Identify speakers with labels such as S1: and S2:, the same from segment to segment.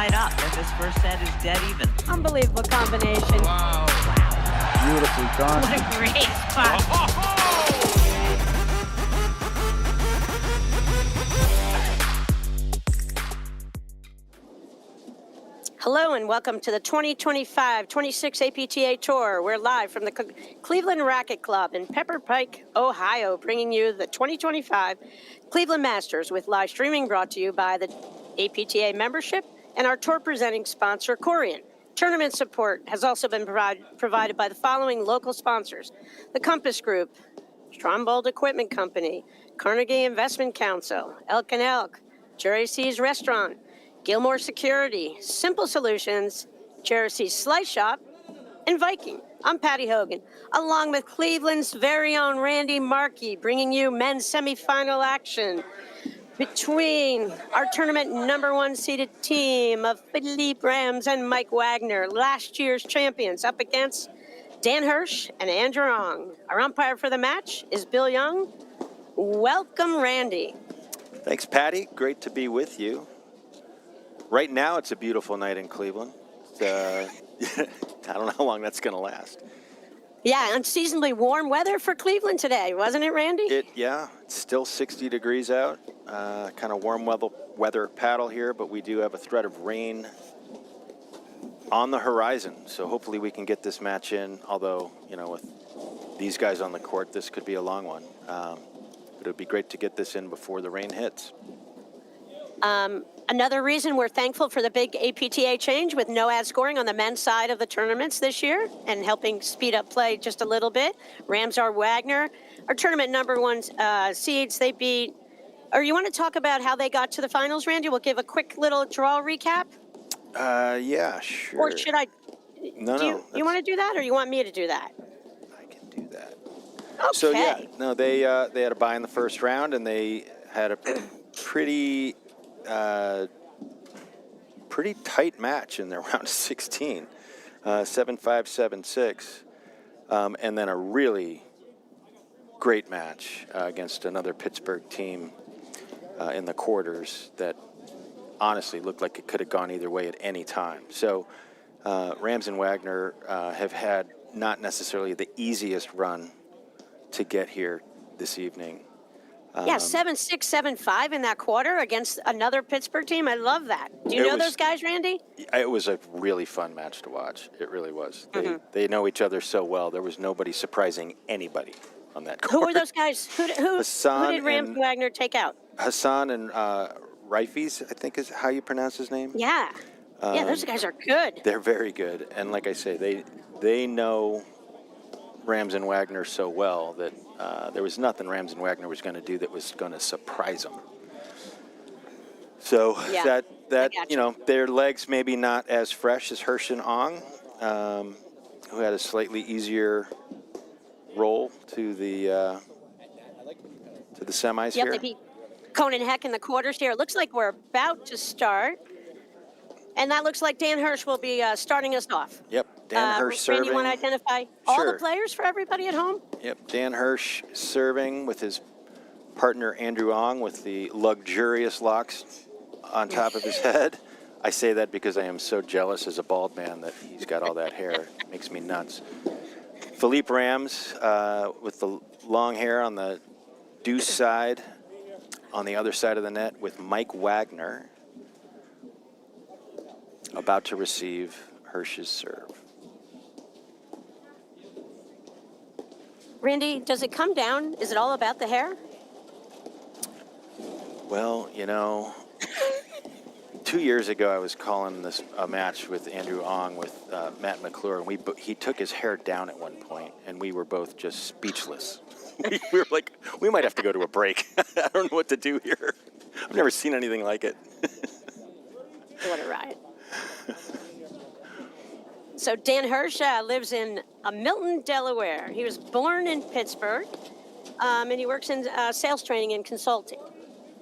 S1: tied up if this first set is dead even.
S2: Unbelievable combination.
S3: Wow.
S4: Beautifully done.
S1: What a great spot.
S2: Hello and welcome to the 2025-26 APTA Tour. We're live from the Cleveland Racquet Club in Pepper Pike, Ohio, bringing you the 2025 Cleveland Masters with live streaming brought to you by the APTA membership and our tour presenting sponsor, Corian. Tournament support has also been provided by the following local sponsors: the Compass Group, Strombold Equipment Company, Carnegie Investment Council, Elk and Elk, Jerry C's Restaurant, Gilmore Security, Simple Solutions, Jersey's Slice Shop, and Viking. I'm Patty Hogan, along with Cleveland's very own Randy Markey, bringing you men's semifinal action between our tournament number one seeded team of Philippe Rams and Mike Wagner, last year's champions, up against Dan Hersh and Andrew Ong. Our umpire for the match is Bill Young. Welcome, Randy.
S5: Thanks, Patty. Great to be with you. Right now, it's a beautiful night in Cleveland. I don't know how long that's going to last.
S2: Yeah, unseasonably warm weather for Cleveland today, wasn't it, Randy?
S5: It's still 60 degrees out. Kind of warm weather paddle here, but we do have a threat of rain on the horizon. So hopefully we can get this match in, although, with these guys on the court, this could be a long one. But it would be great to get this in before the rain hits.
S2: Another reason we're thankful for the big APTA change with no ad scoring on the men's side of the tournaments this year and helping speed up play just a little bit. Rams are Wagner. Our tournament number one seeds, they beat. Or you want to talk about how they got to the finals, Randy? We'll give a quick little draw recap.
S5: Yeah, sure.
S2: Or should I?
S5: No.
S2: You want to do that, or you want me to do that?
S5: I can do that.
S2: Okay.
S5: So yeah, no, they had a bye in the first round, and they had a pretty tight match in their round of 16, 7-5, 7-6, and then a really great match against another Pittsburgh team in the quarters that honestly looked like it could have gone either way at any time. So Rams and Wagner have had not necessarily the easiest run to get here this evening.
S2: 7-6, 7-5 in that quarter against another Pittsburgh team. I love that. Do you know those guys, Randy?
S5: It was a really fun match to watch. It really was. They know each other so well. There was nobody surprising anybody on that court.
S2: Who were those guys? Who did Rams and Wagner take out?
S5: Hassan and Reifes, I think is how you pronounce his name.
S2: Yeah. Those guys are good.
S5: They're very good. And like I say, they know Rams and Wagner so well that there was nothing Rams and Wagner was going to do that was going to surprise them. So that their legs maybe not as fresh as Hersh and Ong, who had a slightly easier roll to the semis here.
S2: They beat Conan Heck in the quarters here. It looks like we're about to start. And that looks like Dan Hersh will be starting us off.
S5: Yep, Dan Hersh serving.
S2: Randy, you want to identify all the players for everybody at home?
S5: Yep, Dan Hersh serving with his partner Andrew Ong with the luxurious locks on top of his head. I say that because I am so jealous as a bald man that he's got all that hair. It makes me nuts. Philippe Rams with the long hair on the deuce side, on the other side of the net with Mike Wagner, about to receive Hersh's serve.
S2: Randy, does it come down? Is it all about the hair?
S5: Well, 2 years ago I was calling a match with Andrew Ong with Matt McClure, and he took his hair down at one point, and we were both just speechless. we were like, we might have to go to a break. I don't know what to do here. I've never seen anything like it.
S2: What a ride. So Dan Hersh lives in Milton, Delaware. He was born in Pittsburgh, and he works in sales training and consulting.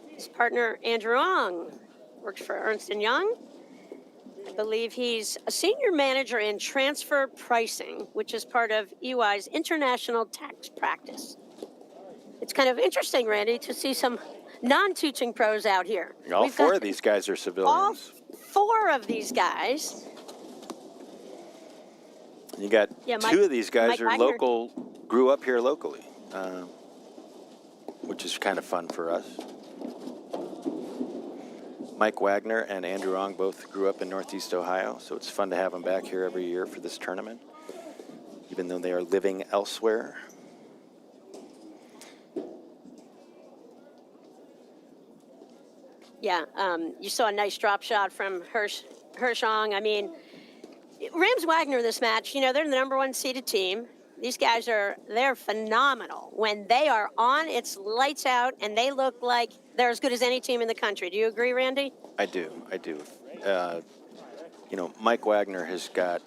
S2: His partner, Andrew Ong, works for Ernst & Young. I believe he's a senior manager in transfer pricing, which is part of EY's international tax practice. It's kind of interesting, Randy, to see some non-teaching pros out here.
S5: All four of these guys are civilians.
S2: All 4 of these guys.
S5: You got
S2: Yeah,
S5: 2 of these guys
S2: Mike
S5: are
S2: Wagner.
S5: local, grew up here locally, which is kind of fun for us. Mike Wagner and Andrew Ong both grew up in Northeast Ohio, so it's fun to have them back here every year for this tournament, even though they are living elsewhere.
S2: Yeah, you saw a nice drop shot from Hersh Ong. I mean, Rams Wagner this match, you know, they're the number 1 seeded team. These guys they're phenomenal. When they are on, it's lights out, and they look like they're as good as any team in the country. Do you agree, Randy?
S5: I do. You know, Mike Wagner has got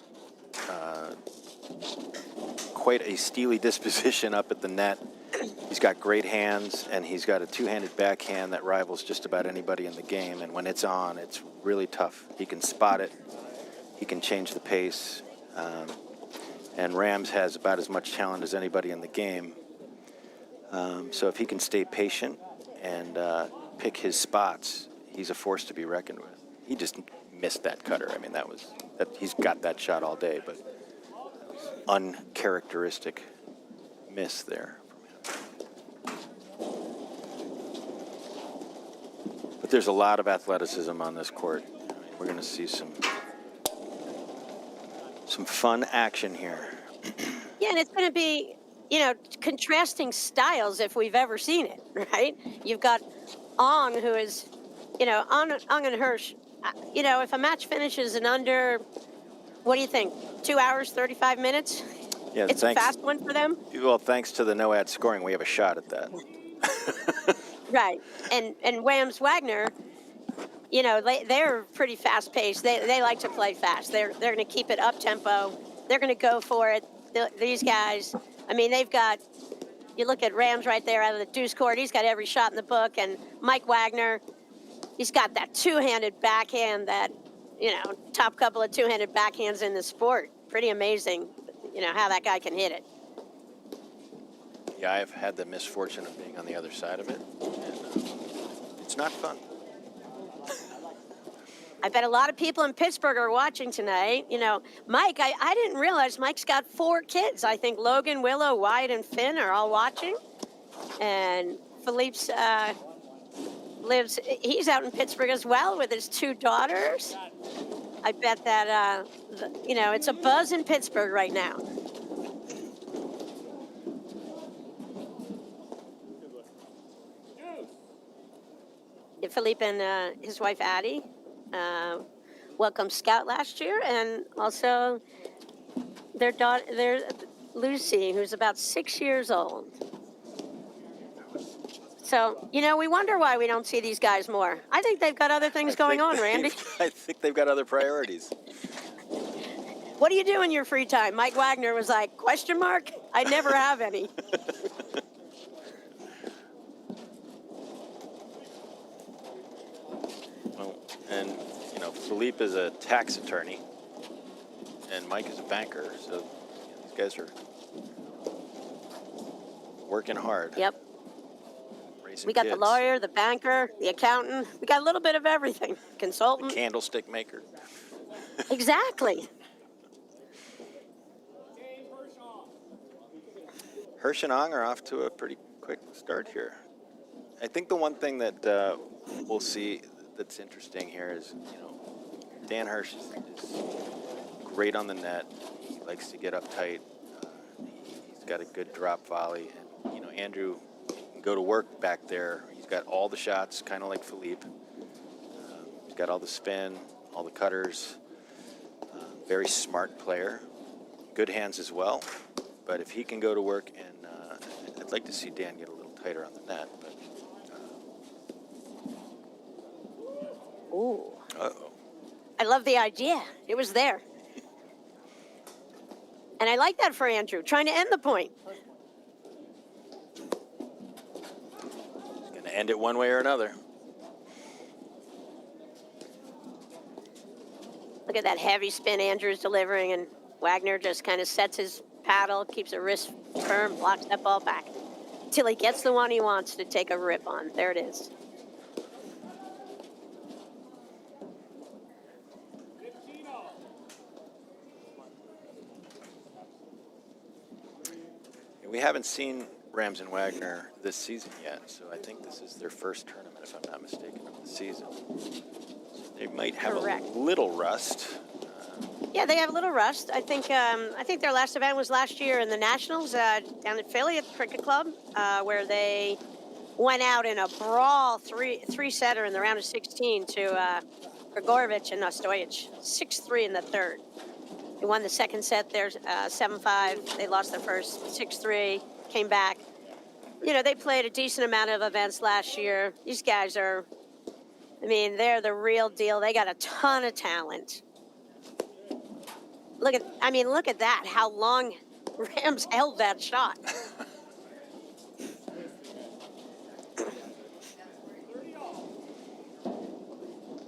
S5: quite a steely disposition up at the net. He's got great hands, and he's got a 2-handed backhand that rivals just about anybody in the game. And when it's on, it's really tough. He can spot it. He can change the pace. And Rams has about as much talent as anybody in the game. So if he can stay patient and pick his spots, he's a force to be reckoned with. He just missed that cutter. I mean, he's got that shot all day, but uncharacteristic miss there from him. But there's a lot of athleticism on this court. We're going to see some fun action here.
S2: Yeah, and it's going to be, you know, contrasting styles if we've ever seen it, right? You've got Ong, who is, you know, Ong and Hersh. You know, if a match finishes in under, what do you think, 2 hours, 35 minutes?
S5: Yeah,
S2: it's a fast one for them.
S5: Well, thanks to the no-ad scoring, we have a shot at that.
S2: Right, and Rams Wagner, you know, they're pretty fast-paced. They like to play fast. They're going to keep it up-tempo. They're going to go for it. These guys, I mean, they've got, you look at Rams right there out of the deuce court. He's got every shot in the book. And Mike Wagner, he's got that 2-handed backhand that, you know, top couple of 2-handed backhands in the sport. Pretty amazing, you know, how that guy can hit it.
S5: Yeah, I've had the misfortune of being on the other side of it, and it's not fun.
S2: I bet a lot of people in Pittsburgh are watching tonight. You know, Mike, I didn't realize Mike's got 4 kids. I think Logan, Willow, Wyatt, and Finn are all watching. And Philippe's he's out in Pittsburgh as well with his 2 daughters. I bet that, you know, it's a buzz in Pittsburgh right now. Philippe and his wife Addie welcomed Scout last year, and also their daughter, Lucy, who's about 6 years old. So, you know, we wonder why we don't see these guys more. I think they've got other things going on, Randy.
S5: I think they've got other priorities.
S2: What do you do in your free time? Mike Wagner was like, question mark? I never have any.
S5: Well, and, you know, Philippe is a tax attorney, and Mike is a banker, so you know, these guys are working hard.
S2: Yep.
S5: Raising
S2: We got
S5: kids.
S2: the lawyer, the banker, the accountant. We got a little bit of everything. Consultant.
S5: The candlestick maker.
S2: Exactly.
S5: Hersh and Ong are off to a pretty quick start here. I think the one thing that we'll see that's interesting here is, you know, Dan Hersh is great on the net. He likes to get up tight. He's got a good drop volley. And, you know, Andrew can go to work back there. He's got all the shots, kind of like Philippe. He's got all the spin, all the cutters. Very smart player. Good hands as well. But if he can go to work, and I'd like to see Dan get a little tighter on the net. But
S2: Ooh.
S5: uh-oh.
S2: I love the idea. It was there. And I like that for Andrew, trying to end the point.
S5: He's going to end it one way or another.
S2: Look at that heavy spin Andrew's delivering, and Wagner just kind of sets his paddle, keeps a wrist firm, blocks that ball back till he gets the one he wants to take a rip on. There it is.
S5: We haven't seen Rams and Wagner this season yet, so I think this is their first tournament, if I'm not mistaken, of the season. So they might have
S2: Correct.
S5: a little rust.
S2: Yeah, they have a little rust. I think their last event was last year in the Nationals down in Philly at the Cricket Club, where they went out in a brawl three-setter in the round of 16 to Grigorovich and Nastojic, 6-3 in the third. They won the second set there, 7-5. They lost the first 6-3, came back. You know, they played a decent amount of events last year. These guys are, I mean, they're the real deal. They got a ton of talent. Look at that, how long Rams held that shot.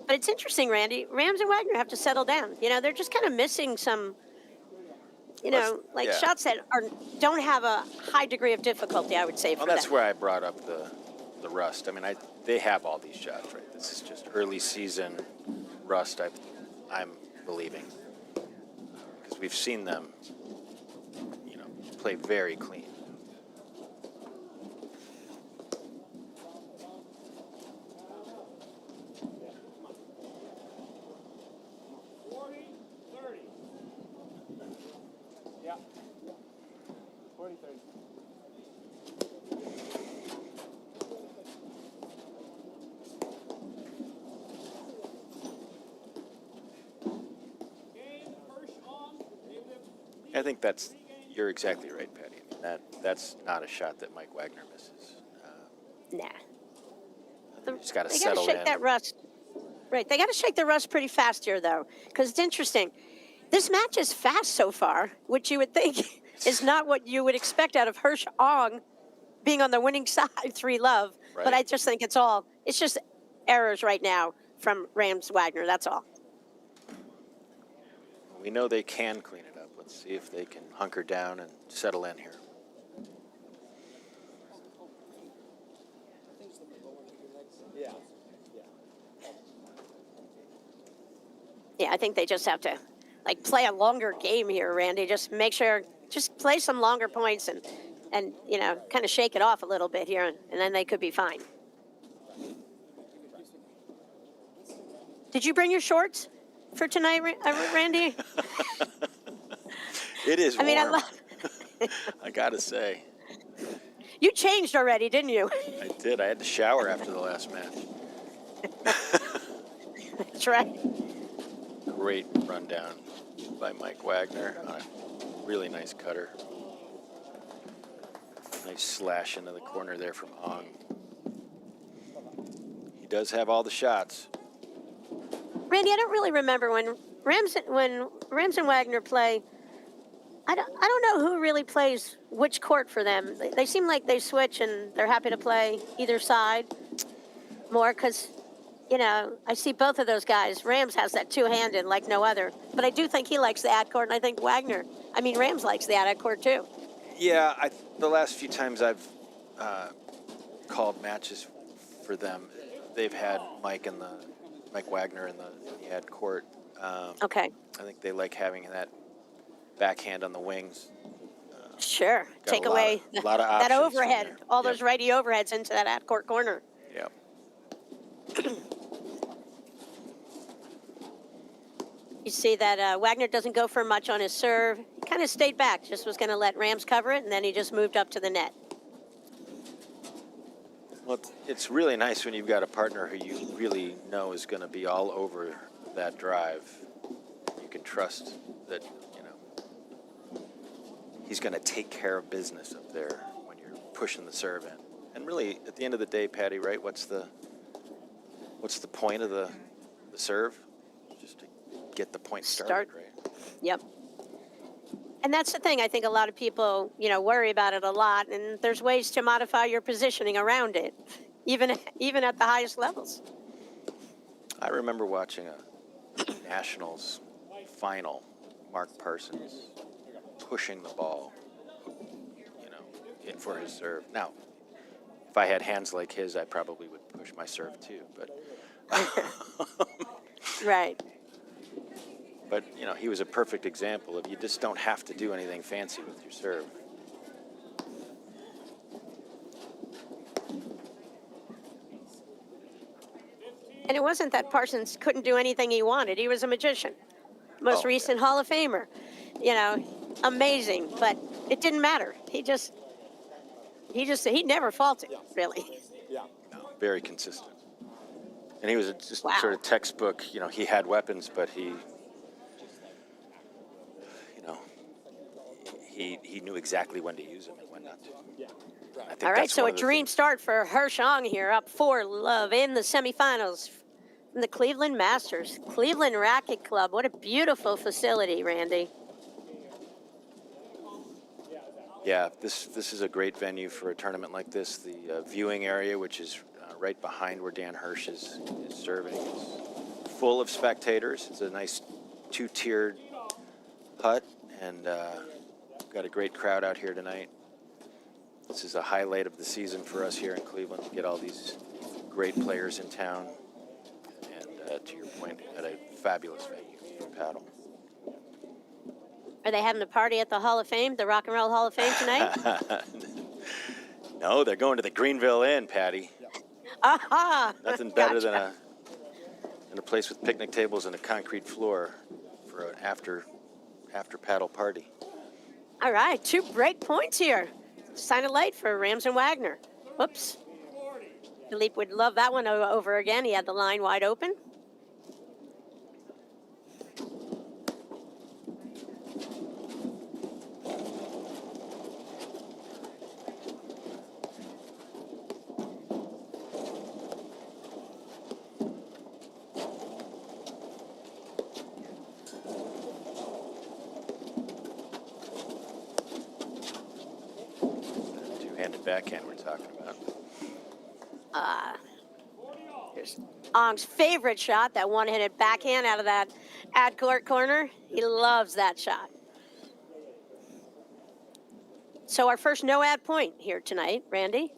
S2: But it's interesting, Randy. Rams and Wagner have to settle down. You know, they're just kind of missing some, shots that don't have a high degree of difficulty, I would say, for them.
S5: Well, that's where I brought up the rust. I mean, they have all these shots, right? This is just early season rust, I'm believing. Because we've seen them, play very clean. I think you're exactly right, Patty. That's not a shot that Mike Wagner misses.
S2: Nah.
S5: Just got to
S2: They got
S5: settle
S2: to shake
S5: in.
S2: that rust. Right. They got to shake the rust pretty fast here, though, because it's interesting. This match is fast so far, which you would think is not what you would expect out of Hersh being on the winning side, 3-love.
S5: Right.
S2: But I just think it's just errors right now from Rams Wagner. That's all.
S5: We know they can clean it up. Let's see if they can hunker down and settle in here.
S2: Yeah, I think they just have to play a longer game here, Randy. Just make sure, just play some longer points and kind of shake it off a little bit here, and then they could be fine. Did you bring your shorts for tonight, Randy?
S5: It is warm.
S2: I mean, I love.
S5: I gotta say.
S2: You changed already, didn't you?
S5: I did. I had to shower after the last match.
S2: That's right.
S5: Great rundown by Mike Wagner on a really nice cutter. Nice slash into the corner there from Ong. He does have all the shots.
S2: Randy, I don't really remember when Rams and Wagner play. I don't know who really plays which court for them. They seem like they switch and they're happy to play either side more because, I see both of those guys. Rams has that two-handed like no other. But I do think he likes the ad court, and I think Rams likes the ad court too.
S5: Yeah, the last few times I've called matches for them, they've had Mike Wagner in the ad court.
S2: Okay.
S5: I think they like having that backhand on the wings.
S2: Sure. Take
S5: a
S2: away
S5: lot of
S2: that
S5: options
S2: overhead,
S5: from there.
S2: all those righty overheads into that ad court corner.
S5: Yep.
S2: You see that Wagner doesn't go for much on his serve. He kind of stayed back, just was going to let Rams cover it, and then he just moved up to the net.
S5: Well, it's really nice when you've got a partner who you really know is going to be all over that drive. You can trust that, he's going to take care of business up there when you're pushing the serve in. And really, at the end of the day, Patty, right, what's the point of the serve? Just to get the point started, right?
S2: Yep. And that's the thing. I think a lot of people, worry about it a lot, and there's ways to modify your positioning around it, even at the highest levels.
S5: I remember watching a Nationals final, Mark Parsons pushing the ball, in for his serve. Now, if I had hands like his, I probably would push my serve too, but
S2: Right.
S5: But, he was a perfect example of you just don't have to do anything fancy with your serve.
S2: And it wasn't that Parsons couldn't do anything he wanted. He was a magician. Most
S5: Oh,
S2: recent Hall of Famer. You know, amazing. But it didn't matter. He never faulted, really.
S5: No, very consistent. And he was just
S2: Wow.
S5: sort of textbook, he had weapons, but he knew exactly when to use them and when not to. I think
S2: All right,
S5: that's
S2: so
S5: one
S2: a
S5: of the
S2: dream
S5: things-
S2: start for Hersh here, up 4-love in the semifinals from the Cleveland Masters. Cleveland Racket Club. What a beautiful facility, Randy.
S5: Yeah, this is a great venue for a tournament like this. The viewing area, which is right behind where Dan Hersh is serving, is full of spectators. It's a nice two-tiered hut, and got a great crowd out here tonight. This is a highlight of the season for us here in Cleveland. Get all these great players in town, and to your point, at a fabulous venue for paddle.
S2: Are they having a party at the Hall of Fame, the Rock and Roll Hall of Fame tonight?
S5: No, they're going to the Greenville Inn, Patty.
S2: Aha!
S5: Nothing better
S2: Gotcha.
S5: than a place with picnic tables and a concrete floor for an after paddle party.
S2: All right, 2 break points here. Sign it late for Rams and Wagner. Whoops. Philippe would love that one over again. He had the line wide open.
S5: Two-handed backhand we're talking about.
S2: Here's Ong's favorite shot, that one-handed backhand out of that ad-court corner. He loves that shot. So our first no-ad point here tonight, Randy.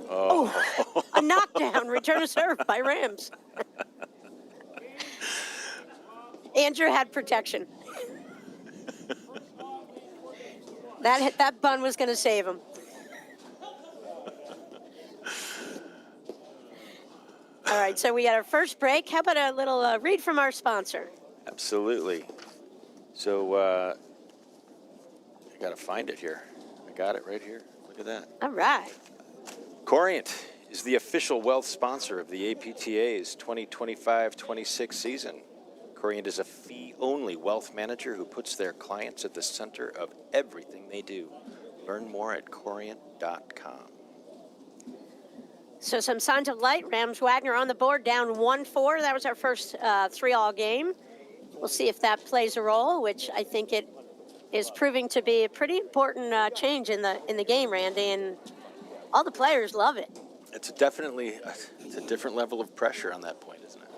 S5: Oh,
S2: A knockdown, return to serve by Rams. Andrew had protection. That bun was going to save him. All right, so we got our first break. How about a little read from our sponsor?
S5: absolutely. So I got to find it here. I got it right here. Look at that.
S2: All right.
S5: Corient is the official wealth sponsor of the APTA's 2025-26 season. Corient is a fee-only wealth manager who puts their clients at the center of everything they do. Learn more at corient.com.
S2: So some signs of light. Rams Wagner on the board, down 1-4. That was our first 3-all game. We'll see if that plays a role, which I think it is proving to be a pretty important change in the game, Randy, and all the players love it.
S5: It's definitely it's a different level of pressure on that point, isn't it?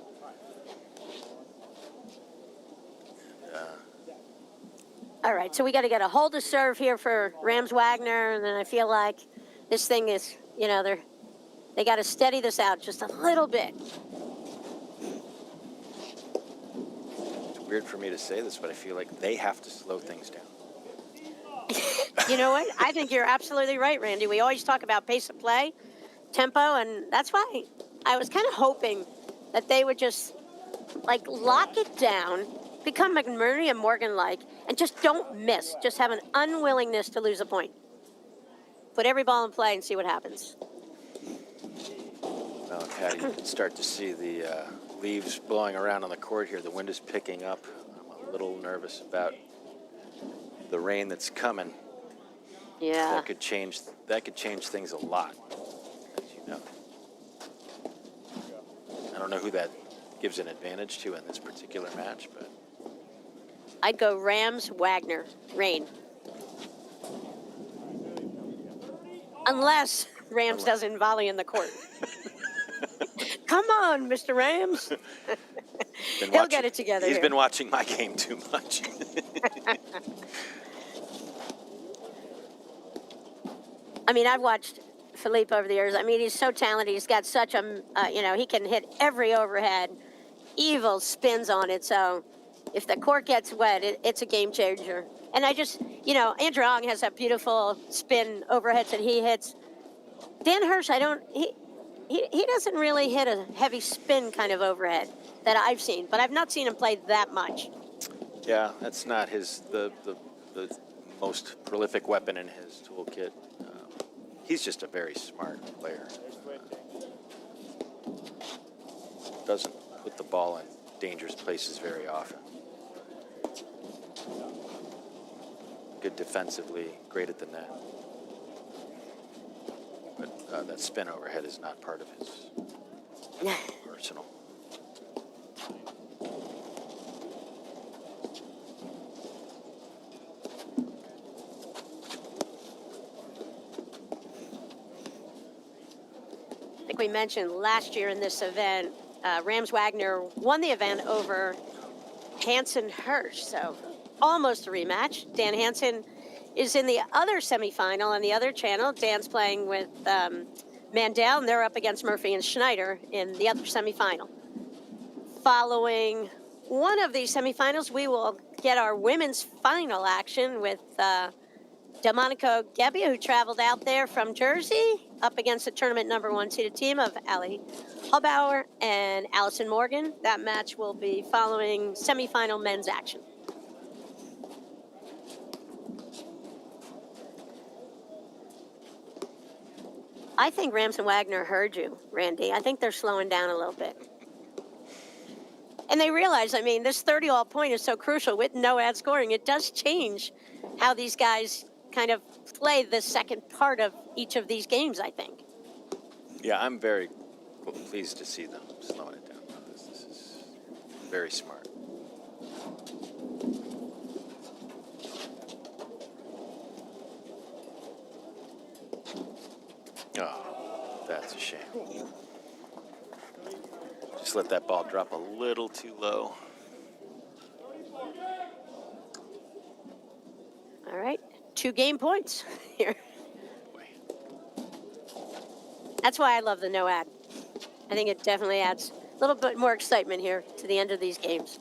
S2: All right, so we got to get a hold of serve here for Rams Wagner, and then I feel like this thing is, they got to steady this out just a little bit.
S5: It's weird for me to say this, but I feel like they have to slow things down.
S2: You know what? I think you're absolutely right, Randy. We always talk about pace of play, tempo, and that's why I was kind of hoping that they would just, lock it down, become McMurray and Morgan-like, and just don't miss. Just have an unwillingness to lose a point. Put every ball in play and see what happens.
S5: Well, Patty, you can start to see the leaves blowing around on the court here. The wind is picking up. I'm a little nervous about the rain that's coming.
S2: Yeah.
S5: That could change things a lot, as you know. I don't know who that gives an advantage to in this particular match, but
S2: I'd go Rams Wagner, rain. Unless Rams doesn't volley in the court. Come on, Mr. Rams. He'll get it together.
S5: He's
S2: here.
S5: been watching my game too much.
S2: I mean, I've watched Philippe over the years. I mean, he's so talented. He's got such a, he can hit every overhead. Evil spins on it. So if the court gets wet, it's a game changer. And I just, Andrew Ong has that beautiful spin overheads that he hits. Dan Hersh, he doesn't really hit a heavy spin kind of overhead that I've seen, but I've not seen him play that much.
S5: Yeah, that's not the most prolific weapon in his toolkit. He's just a very smart player. Doesn't put the ball in dangerous places very often. Good defensively, great at the net. But that spin overhead is not part of his arsenal.
S2: I think we mentioned last year in this event, Rams Wagner won the event over Hansen Hersh, so almost a rematch. Dan Hansen is in the other semifinal on the other channel. Dan's playing with Mandel, and they're up against Murphy and Schneider in the other semifinal. Following one of these semifinals, we will get our women's final action with Delmonico Gebbia, who traveled out there from Jersey, up against the tournament #1 seeded team of Allie Hallbauer and Allison Morgan. That match will be following semifinal men's action. I think Rams and Wagner heard you, Randy. I think they're slowing down a little bit. And they realize, I mean, this 30-all point is so crucial with no ad scoring. It does change how these guys kind of play the second part of each of these games, I think.
S5: Yeah, I'm very pleased to see them slowing it down. This is very smart. Oh, that's a shame. Just let that ball drop a little too low.
S2: All right, 2 game points here. That's why I love the no ad. I think it definitely adds a little bit more excitement here to the end of these games.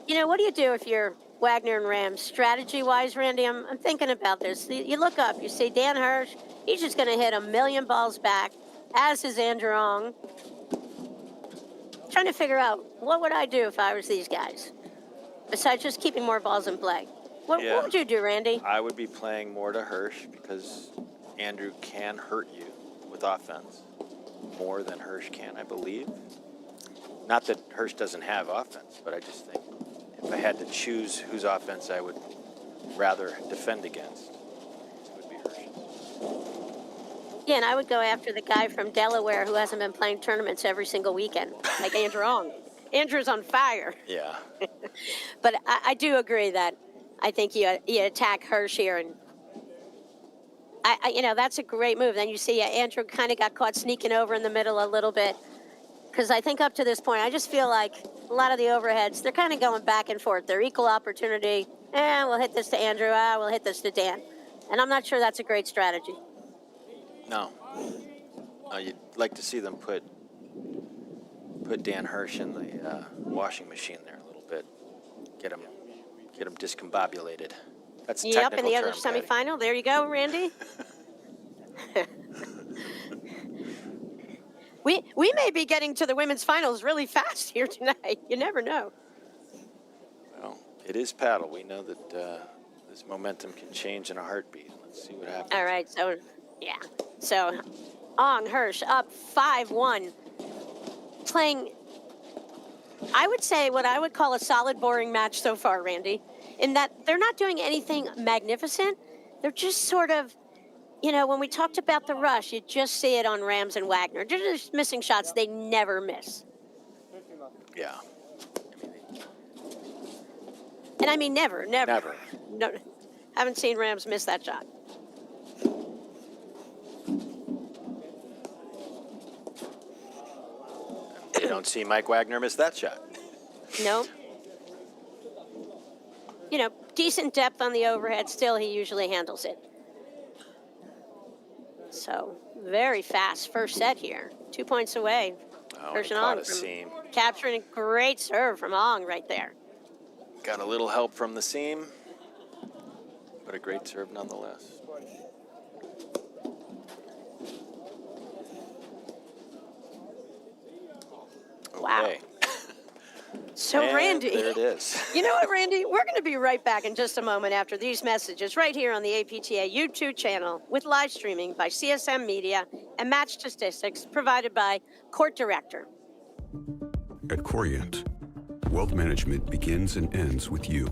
S2: You know, what do you do if you're Wagner and Rams? Strategy-wise, Randy, I'm thinking about this. You look up, you see Dan Hersh, he's just going to hit 1,000,000 balls back, as is Andrew Ong. Trying to figure out, what would I do if I was these guys? Besides just keeping more balls in play. What would you do, Randy?
S5: I would be playing more to Hersh because Andrew can hurt you with offense more than Hersh can, I believe. Not that Hersh doesn't have offense, but I just think if I had to choose whose offense I would rather defend against, it would be Hersh.
S2: Yeah, and I would go after the guy from Delaware who hasn't been playing tournaments every single weekend, like Andrew Ong. Andrew's on fire.
S5: Yeah.
S2: But I do agree that I think you attack Hersh here, and that's a great move. Then you see Andrew kind of got caught sneaking over in the middle a little bit, because I think up to this point, I just feel like a lot of the overheads, they're kind of going back and forth. They're equal opportunity. We'll hit this to Andrew. We'll hit this to Dan. And I'm not sure that's a great strategy.
S5: No. You'd like to see them put Dan Hersh in the washing machine there a little bit. Get him discombobulated. That's a technical
S2: in the other
S5: term, Patty.
S2: semifinal. There you go, Randy. We may be getting to the women's finals really fast here tonight. You never know.
S5: Well, it is paddle. We know that this momentum can change in a heartbeat. Let's see what happens.
S2: All right, so Ong Hersh up 5-1, playing, I would say, what I would call a solid, boring match so far, Randy, in that they're not doing anything magnificent. They're just sort of, when we talked about the rush, you just see it on Rams and Wagner. They're just missing shots they never miss.
S5: Yeah.
S2: And I mean never.
S5: Never.
S2: No, haven't seen Rams miss that shot.
S5: You don't see Mike Wagner miss that shot.
S2: No. Decent depth on the overhead. Still, he usually handles it. So, very fast first set here. 2 points away.
S5: Oh,
S2: Hersh
S5: he
S2: and
S5: caught
S2: Ong
S5: a seam.
S2: capturing a great serve from Ong right there.
S5: Got a little help from the seam, but a great serve nonetheless.
S2: Wow.
S5: Okay.
S2: So,
S5: And
S2: Randy,
S5: there it is.
S2: you know what, Randy? We're going to be right back in just a moment after these messages right here on the APTA YouTube channel with live streaming by CSM Media and match statistics provided by Court Director.
S3: At Corient, wealth management begins and ends with you.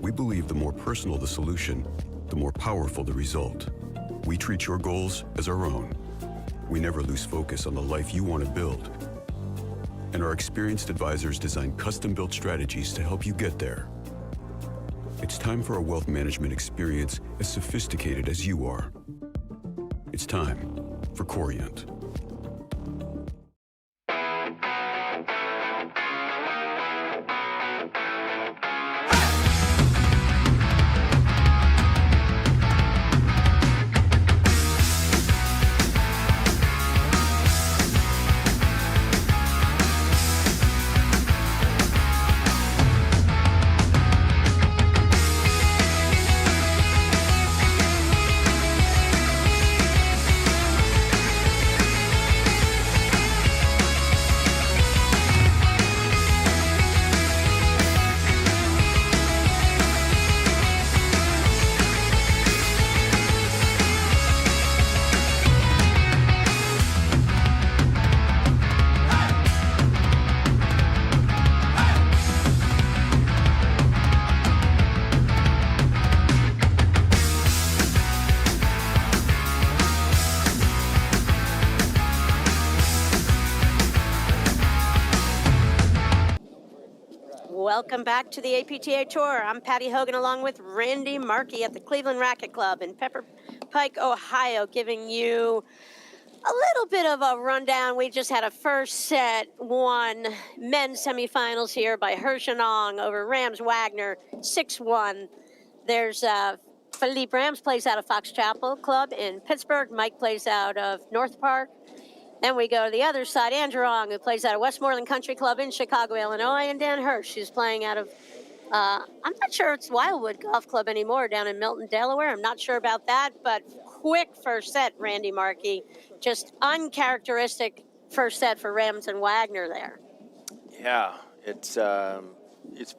S3: We believe the more personal the solution, the more powerful the result. We treat your goals as our own. We never lose focus on the life you want to build. And our experienced advisors design custom-built strategies to help you get there. It's time for a wealth management experience as sophisticated as you are. It's time for Corient.
S2: Welcome back to the APTA Tour. I'm Patty Hogan along with Randy Markey at the Cleveland Racket Club in Pepper Pike, Ohio, giving you a little bit of a rundown. We just had a first set one men's semifinals here by Hersh over Rams Wagner, 6-1. There's Philippe Rams plays out of Fox Chapel Club in Pittsburgh. Mike plays out of North Park. Then we go to the other side, Andrew Ong, who plays out of Westmoreland Country Club in Chicago, Illinois, and Dan Hersh, who's playing out of, I'm not sure it's Wildwood Golf Club anymore, down in Milton, Delaware. I'm not sure about that, but quick first set, Randy Markey. Just uncharacteristic first set for Rams and Wagner there.
S5: Yeah, it's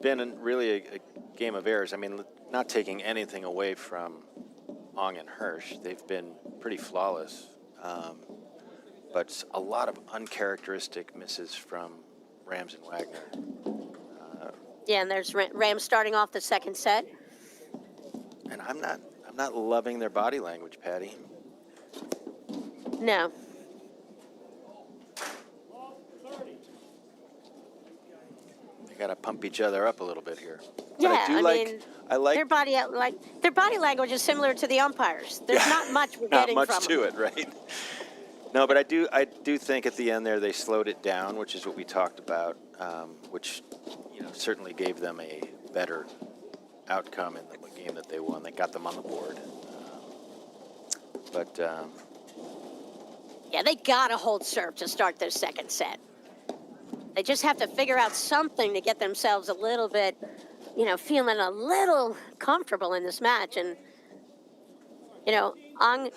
S5: been really a game of errors. I mean, not taking anything away from Ong and Hersh. They've been pretty flawless. But a lot of uncharacteristic misses from Rams and Wagner.
S2: Yeah, and there's Rams starting off the second set.
S5: And I'm not loving their body language, Patty.
S2: No.
S5: They got to pump each other up a little bit here.
S2: Yeah,
S5: But I like
S2: their body language is similar to the umpires. There's not much we're getting
S5: not
S2: from
S5: much to
S2: them.
S5: it, right? No, but I do think at the end there they slowed it down, which is what we talked about, which certainly gave them a better outcome in the game that they won. They got them on the board,
S2: Yeah, they got to hold serve to start their second set. They just have to figure out something to get themselves a little bit, feeling a little comfortable in this match. And, Ong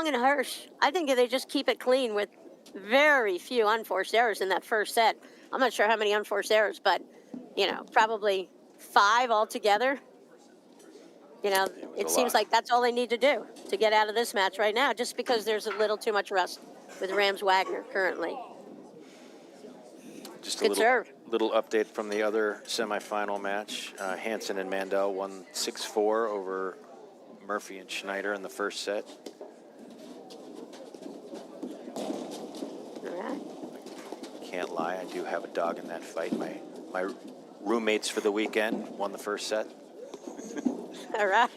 S2: and Hersh, I think if they just keep it clean with very few unforced errors in that first set. I'm not sure how many unforced errors, but, probably 5 altogether. It seems like that's all they need to do to get out of this match right now, just because there's a little too much rust with Rams Wagner currently.
S5: Just
S2: Good
S5: a
S2: serve.
S5: little update from the other semifinal match. Hansen and Mandel won 6-4 over Murphy and Schneider in the first set.
S2: All right.
S5: Can't lie, I do have a dog in that fight. My roommates for the weekend won the first set.
S2: All right.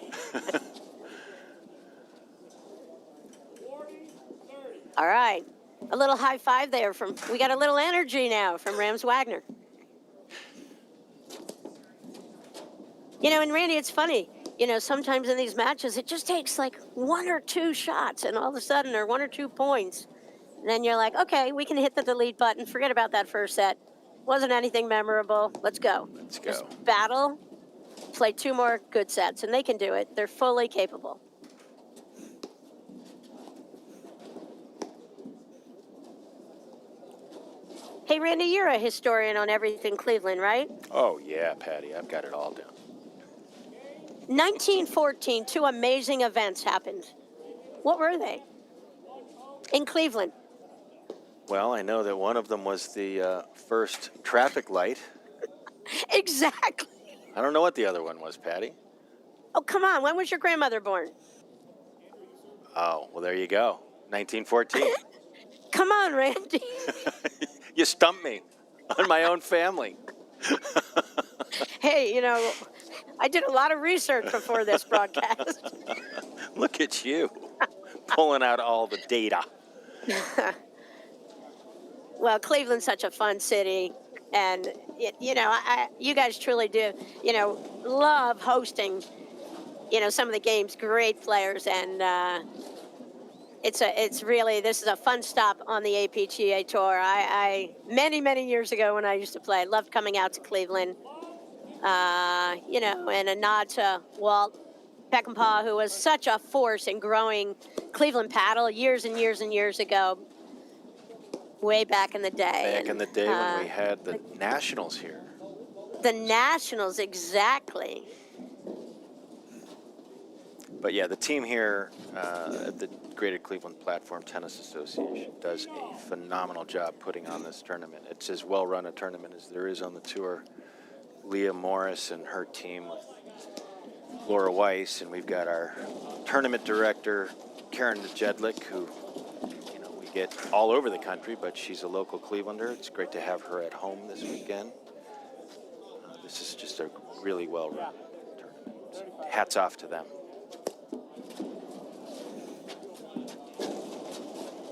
S2: All right. A little high five there we got a little energy now from Rams Wagner. And Randy, it's funny. Sometimes in these matches, it just takes like 1 or 2 shots, and all of a sudden, or 1 or 2 points. And then you're like, okay, we can hit the delete button, forget about that first set. Wasn't anything memorable. Let's go.
S5: Let's go.
S2: Just battle, play 2 more good sets, and they can do it. They're fully capable. Hey, Randy, you're a historian on everything Cleveland, right?
S5: Oh, yeah, Patty. I've got it all down.
S2: 1914, 2 amazing events happened. What were they? In Cleveland.
S5: Well, I know that one of them was the first traffic light.
S2: Exactly.
S5: I don't know what the other one was, Patty.
S2: Oh, come on. When was your grandmother born?
S5: Oh, well, there you go. 1914.
S2: Come on, Randy.
S5: You stumped me on my own family.
S2: Hey, I did a lot of research before this broadcast.
S5: Look at you pulling out all the data.
S2: Well, Cleveland's such a fun city, and you guys truly do, love hosting, some of the games. Great players, and it's really, this is a fun stop on the APTA tour. I many years ago when I used to play, I loved coming out to Cleveland. And a nod to Walt Peckinpah, who was such a force in growing Cleveland paddle years and years and years ago. Way back in the day.
S5: Back in the day when we had the Nationals here.
S2: The Nationals, exactly.
S5: But yeah, the team here at the Greater Cleveland Platform Tennis Association does a phenomenal job putting on this tournament. It's as well run a tournament as there is on the tour. Leah Morris and her team with Laura Weiss, and we've got our tournament director, Karen Jedlick, who we get all over the country, but she's a local Clevelander. It's great to have her at home this weekend. This is just a really well-run tournament. So hats off to them.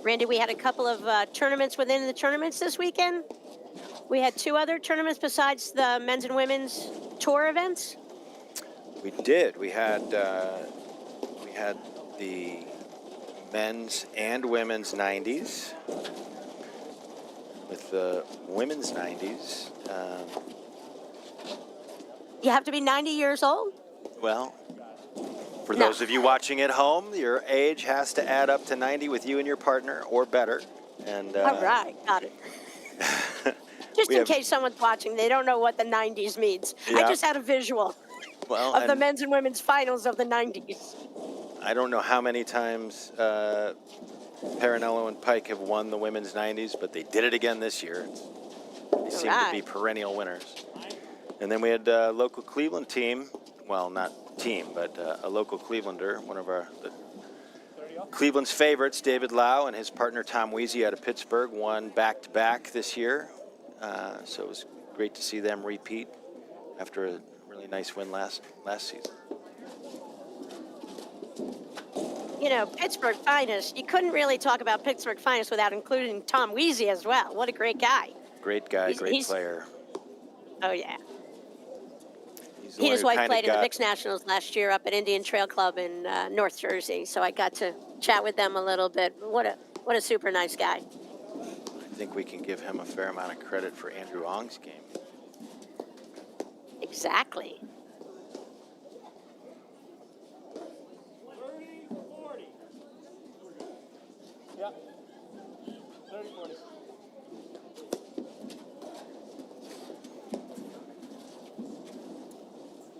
S2: Randy, we had a couple of tournaments within the tournaments this weekend. We had 2 other tournaments besides the men's and women's tour events.
S5: We did. We had the men's and women's 90s. With the women's 90s,
S2: You have to be 90 years old?
S5: well, for those of you watching at home, your age has to add up to 90 with you and your partner, or better. And
S2: All right, got it. Just in case someone's watching, they don't know what the 90s means.
S5: Yeah.
S2: I just had a visual of the men's and women's finals of the 90s.
S5: I don't know how many times Parinello and Pike have won the women's 90s, but they did it again this year. They seem to be perennial winners. And then we had a local Cleveland team, well, not team, but a local Clevelander, one of Cleveland's favorites, David Lau, and his partner Tom Weezy out of Pittsburgh won back-to-back this year. So it was great to see them repeat after a really nice win last season.
S2: Pittsburgh finest. You couldn't really talk about Pittsburgh finest without including Tom Weezy as well. What a great guy.
S5: Great guy, great player.
S2: Oh, yeah. He and his wife played in the Mixed Nationals last year up at Indian Trail Club in North Jersey, so I got to chat with them a little bit. What a super nice guy.
S5: I think we can give him a fair amount of credit for Andrew Ong's game.
S2: Exactly.
S6: Yeah. 30-40.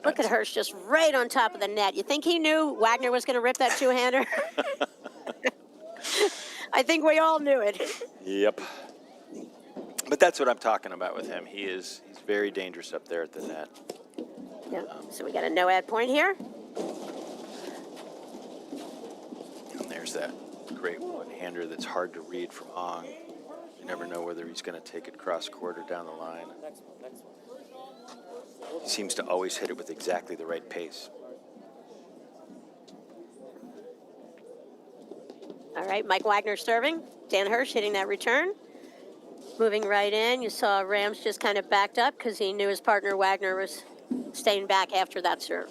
S2: Look at Hersh just right on top of the net. You think he knew Wagner was going to rip that 2-hander? I think we all knew it.
S5: Yep. But that's what I'm talking about with him. He's very dangerous up there at the net.
S2: Yeah. So we got a no-ad point here.
S5: And there's that great one-hander that's hard to read from Ong. You never know whether he's going to take it cross-court or down the line.
S6: Next one.
S5: He seems to always hit it with exactly the right pace.
S2: All right, Mike Wagner serving. Dan Hersh hitting that return. Moving right in, you saw Rams just kind of backed up because he knew his partner Wagner was staying back after that serve.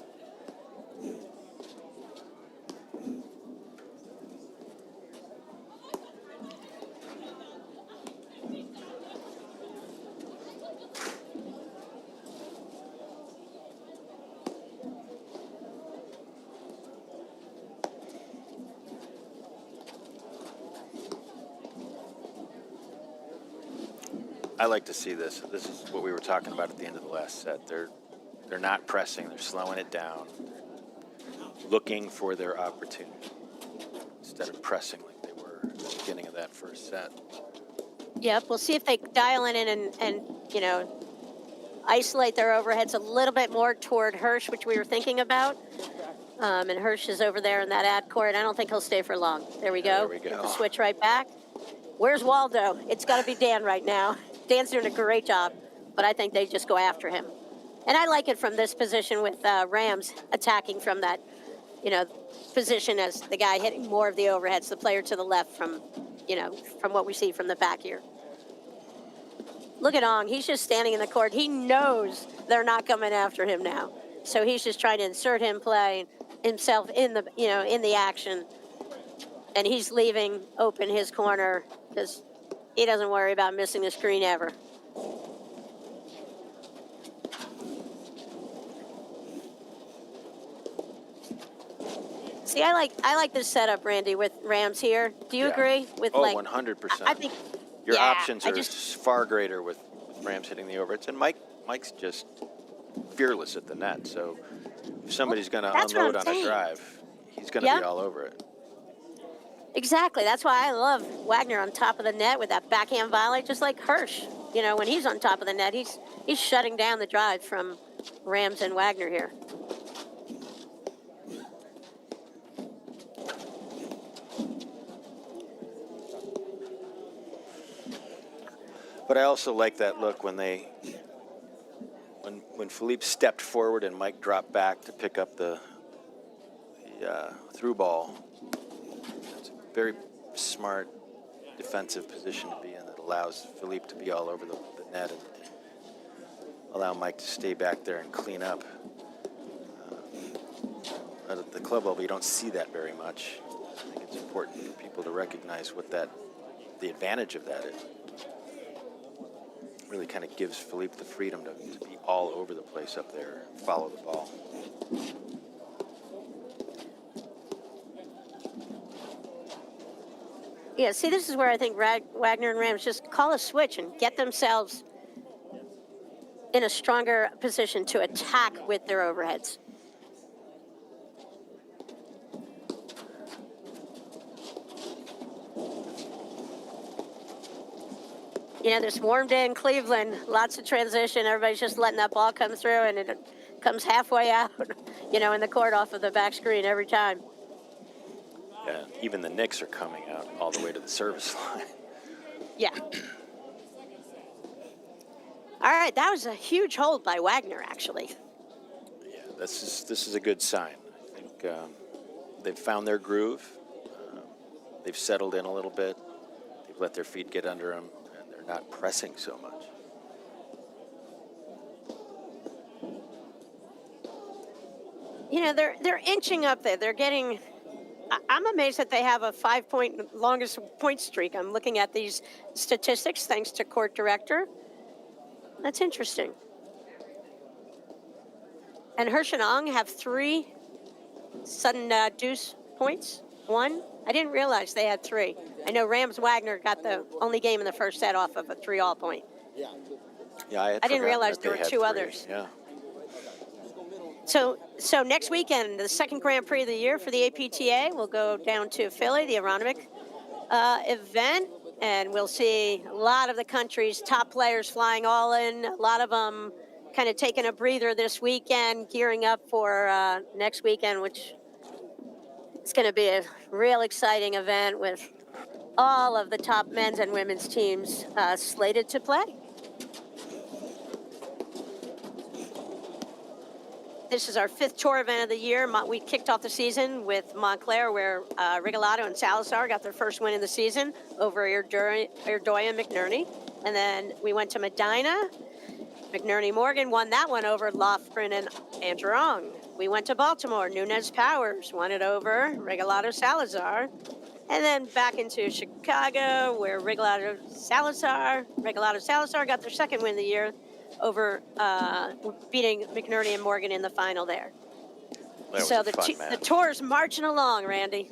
S5: I like to see this. This is what we were talking about at the end of the last set. They're not pressing. They're slowing it down, looking for their opportunity instead of pressing like they were at the beginning of that first set.
S2: Yep, we'll see if they dial in and isolate their overheads a little bit more toward Hersh, which we were thinking about. And Hersh is over there in that ad court. I don't think he'll stay for long. There we go.
S5: There we go.
S2: Get the switch right back. Where's Waldo? It's got to be Dan right now. Dan's doing a great job, but I think they just go after him. And I like it from this position with Rams attacking from that, position as the guy hitting more of the overheads, the player to the left from what we see from the back here. Look at Ong. He's just standing in the court. He knows they're not coming after him now. So he's just trying to insert himself in the action. And he's leaving open his corner because he doesn't worry about missing the screen ever. See, I like this setup, Randy, with Rams here. Do you agree with
S5: 100%.
S2: I think
S5: your options are far greater with Rams hitting the overheads, and Mike's just fearless at the net. So if somebody's going to unload on a drive, he's going to be all over it.
S2: Exactly. That's why I love Wagner on top of the net with that backhand volley, just like Hersh. When he's on top of the net, he's shutting down the drive from Rams and Wagner here.
S5: But I also like that look when Philippe stepped forward and Mike dropped back to pick up the through ball. It's a very smart defensive position to be in that allows Philippe to be all over the net and allow Mike to stay back there and clean up. At the club level, you don't see that very much. I think it's important for people to recognize what the advantage of that is. Really kind of gives Philippe the freedom to be all over the place up there, follow the ball.
S2: Yeah, see, this is where I think Wagner and Rams just call a switch and get themselves in a stronger position to attack with their overheads. This warm day in Cleveland, lots of transition. Everybody's just letting that ball come through, and it comes halfway out, in the court off of the back screen every time.
S5: Yeah, even the Knicks are coming out all the way to the service line.
S2: Yeah. All right, that was a huge hold by Wagner, actually.
S5: Yeah, this is a good sign. I think they've found their groove. They've settled in a little bit. They've let their feet get under them. Not pressing so much.
S2: They're inching up there. They're getting. I'm amazed that they have a 5-point longest point streak. I'm looking at these statistics thanks to court director. That's interesting. And Hersh and Ong have 3 sudden deuce points. 1. I didn't realize they had 3. I know Rams Wagner got the only game in the first set off of a 3-all point.
S5: Yeah, I
S2: didn't realize there were 2 others.
S5: Yeah.
S2: So next weekend, the second Grand Prix of the year for the APTA, we'll go down to Philly, the Aronimink event, and we'll see a lot of the country's top players flying all in. A lot of them kind of taking a breather this weekend, gearing up for next weekend, which it's going to be a real exciting event with all of the top men's and women's teams slated to play. This is our 5th tour event of the year. We kicked off the season with Montclair, where Rigolato and Salazar got their first win of the season over Erdoy and McNerney. And then we went to Medina. McNerney Morgan won that one over Lofgren and Andrew Ong. We went to Baltimore. Nunez Powers won it over Rigolato Salazar. And then back into Chicago, where Rigolato Salazar got their second win of the year over beating McNerney and Morgan in the final there. So the tour's marching along, Randy.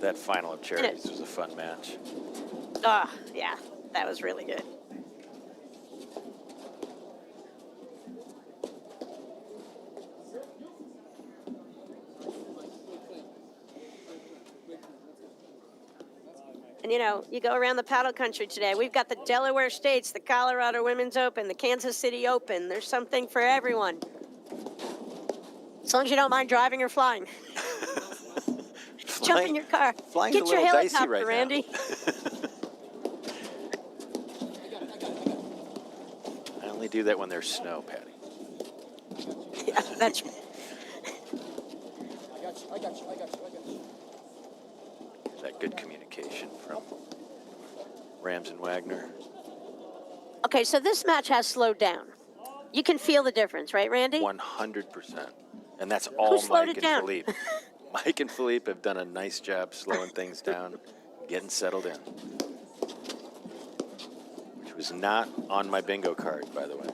S5: That final of Charities was a fun match.
S2: Oh, yeah, that was really good. And, you know, you go around the paddle country today. We've got the Delaware States, the Colorado Women's Open, the Kansas City Open. There's something for everyone. As long as you don't mind driving or flying. Jump in your car.
S5: Flying's
S2: Get
S5: a
S2: your
S5: little dicey
S2: helicopter,
S5: right
S2: Randy.
S5: I only do that when there's snow, Patty.
S2: Yeah, that's
S6: I got you.
S5: That good communication from Rams and Wagner.
S2: okay. So this match has slowed down. You can feel the difference, right, Randy?
S5: 100%. And that's all
S2: slowed
S5: Mike
S2: it
S5: and
S2: down?
S5: Philippe. Mike and Philippe have done a nice job slowing things down, getting settled in. Which was not on my bingo card, by the way.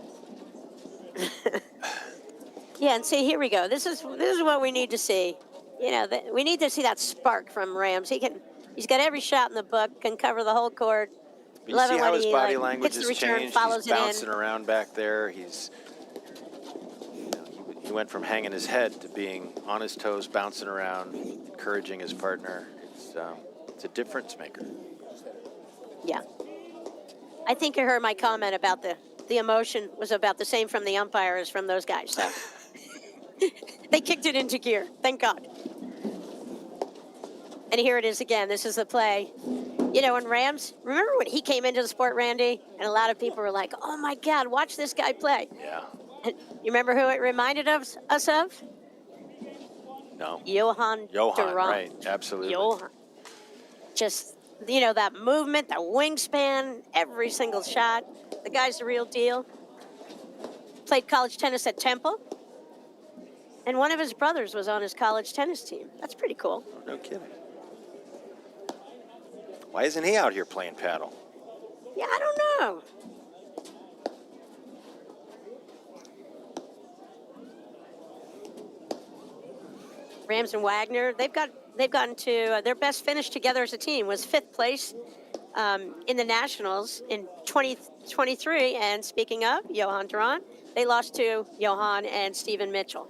S2: Yeah, and see, here we go. This is what we need to see. You know, we need to see that spark from Rams. He's got every shot in the book, can cover the whole court.
S5: But you
S2: Love
S5: see
S2: it
S5: how
S2: when
S5: his
S2: he
S5: body language
S2: hits the
S5: has
S2: return,
S5: changed.
S2: follows
S5: He's
S2: it in.
S5: bouncing around back there. He went from hanging his head to being on his toes, bouncing around, encouraging his partner. It's a difference maker.
S2: Yeah. I think you heard my comment about the emotion was about the same from the umpire as from those guys. So they kicked it into gear. Thank God. And here it is again. This is the play. You know, when Rams, remember when he came into the sport, Randy? And a lot of people were like, oh my God, watch this guy play.
S5: Yeah.
S2: And you remember who it reminded us of?
S5: No.
S2: Johan Durant.
S5: Right. Absolutely.
S2: Johan. Just, you know, that movement, that wingspan, every single shot. The guy's the real deal. Played college tennis at Temple. And one of his brothers was on his college tennis team. That's pretty cool.
S5: No kidding. Why isn't he out here playing paddle?
S2: Yeah, I don't know. Rams and Wagner, they've gotten to their best finish together as a team was 5th place in the Nationals in 2023. And speaking of Johan Durant, they lost to Johan and Stephen Mitchell.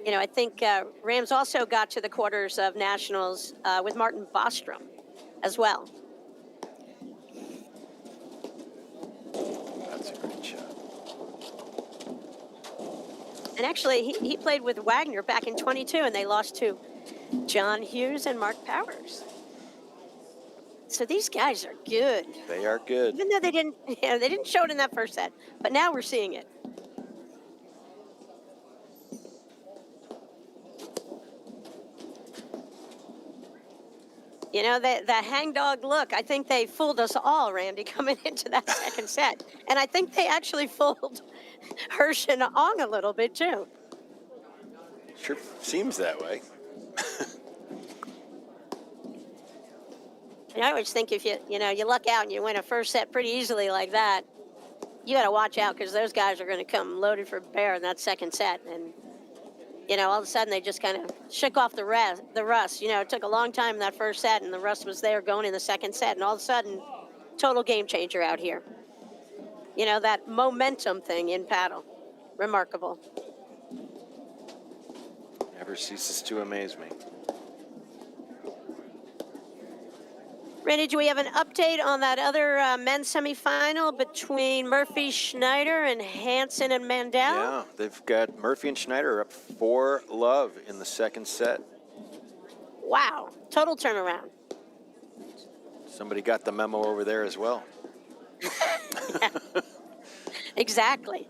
S2: You know, I think Rams also got to the quarters of Nationals with Martin Bostrom as well.
S5: That's a great shot.
S2: And actually, he played with Wagner back in 22, and they lost to John Hughes and Mark Powers. So these guys are good.
S5: They are good.
S2: Even though they didn't show it in that first set, but now we're seeing it. You know, the hangdog look, I think they fooled us all, Randy, coming into that second set. And I think they actually fooled Hersh and Ong a little bit, too.
S5: Sure seems that way.
S2: And I always think if you luck out and you win a first set pretty easily like that, you got to watch out because those guys are going to come loaded for bear in that second set. And, you know, all of a sudden they just kind of shook off the rust. You know, it took a long time in that first set, and the rust was there going in the second set. And all of a sudden, total game changer out here. You know, that momentum thing in paddle. Remarkable.
S5: Never ceases to amaze me.
S2: Randy, do we have an update on that other men's semifinal between Murphy, Schneider, and Hansen and Mandel?
S5: Yeah, they've got Murphy and Schneider up 4-love in the second set.
S2: Wow, total turnaround.
S5: Somebody got the memo over there as well.
S2: Exactly.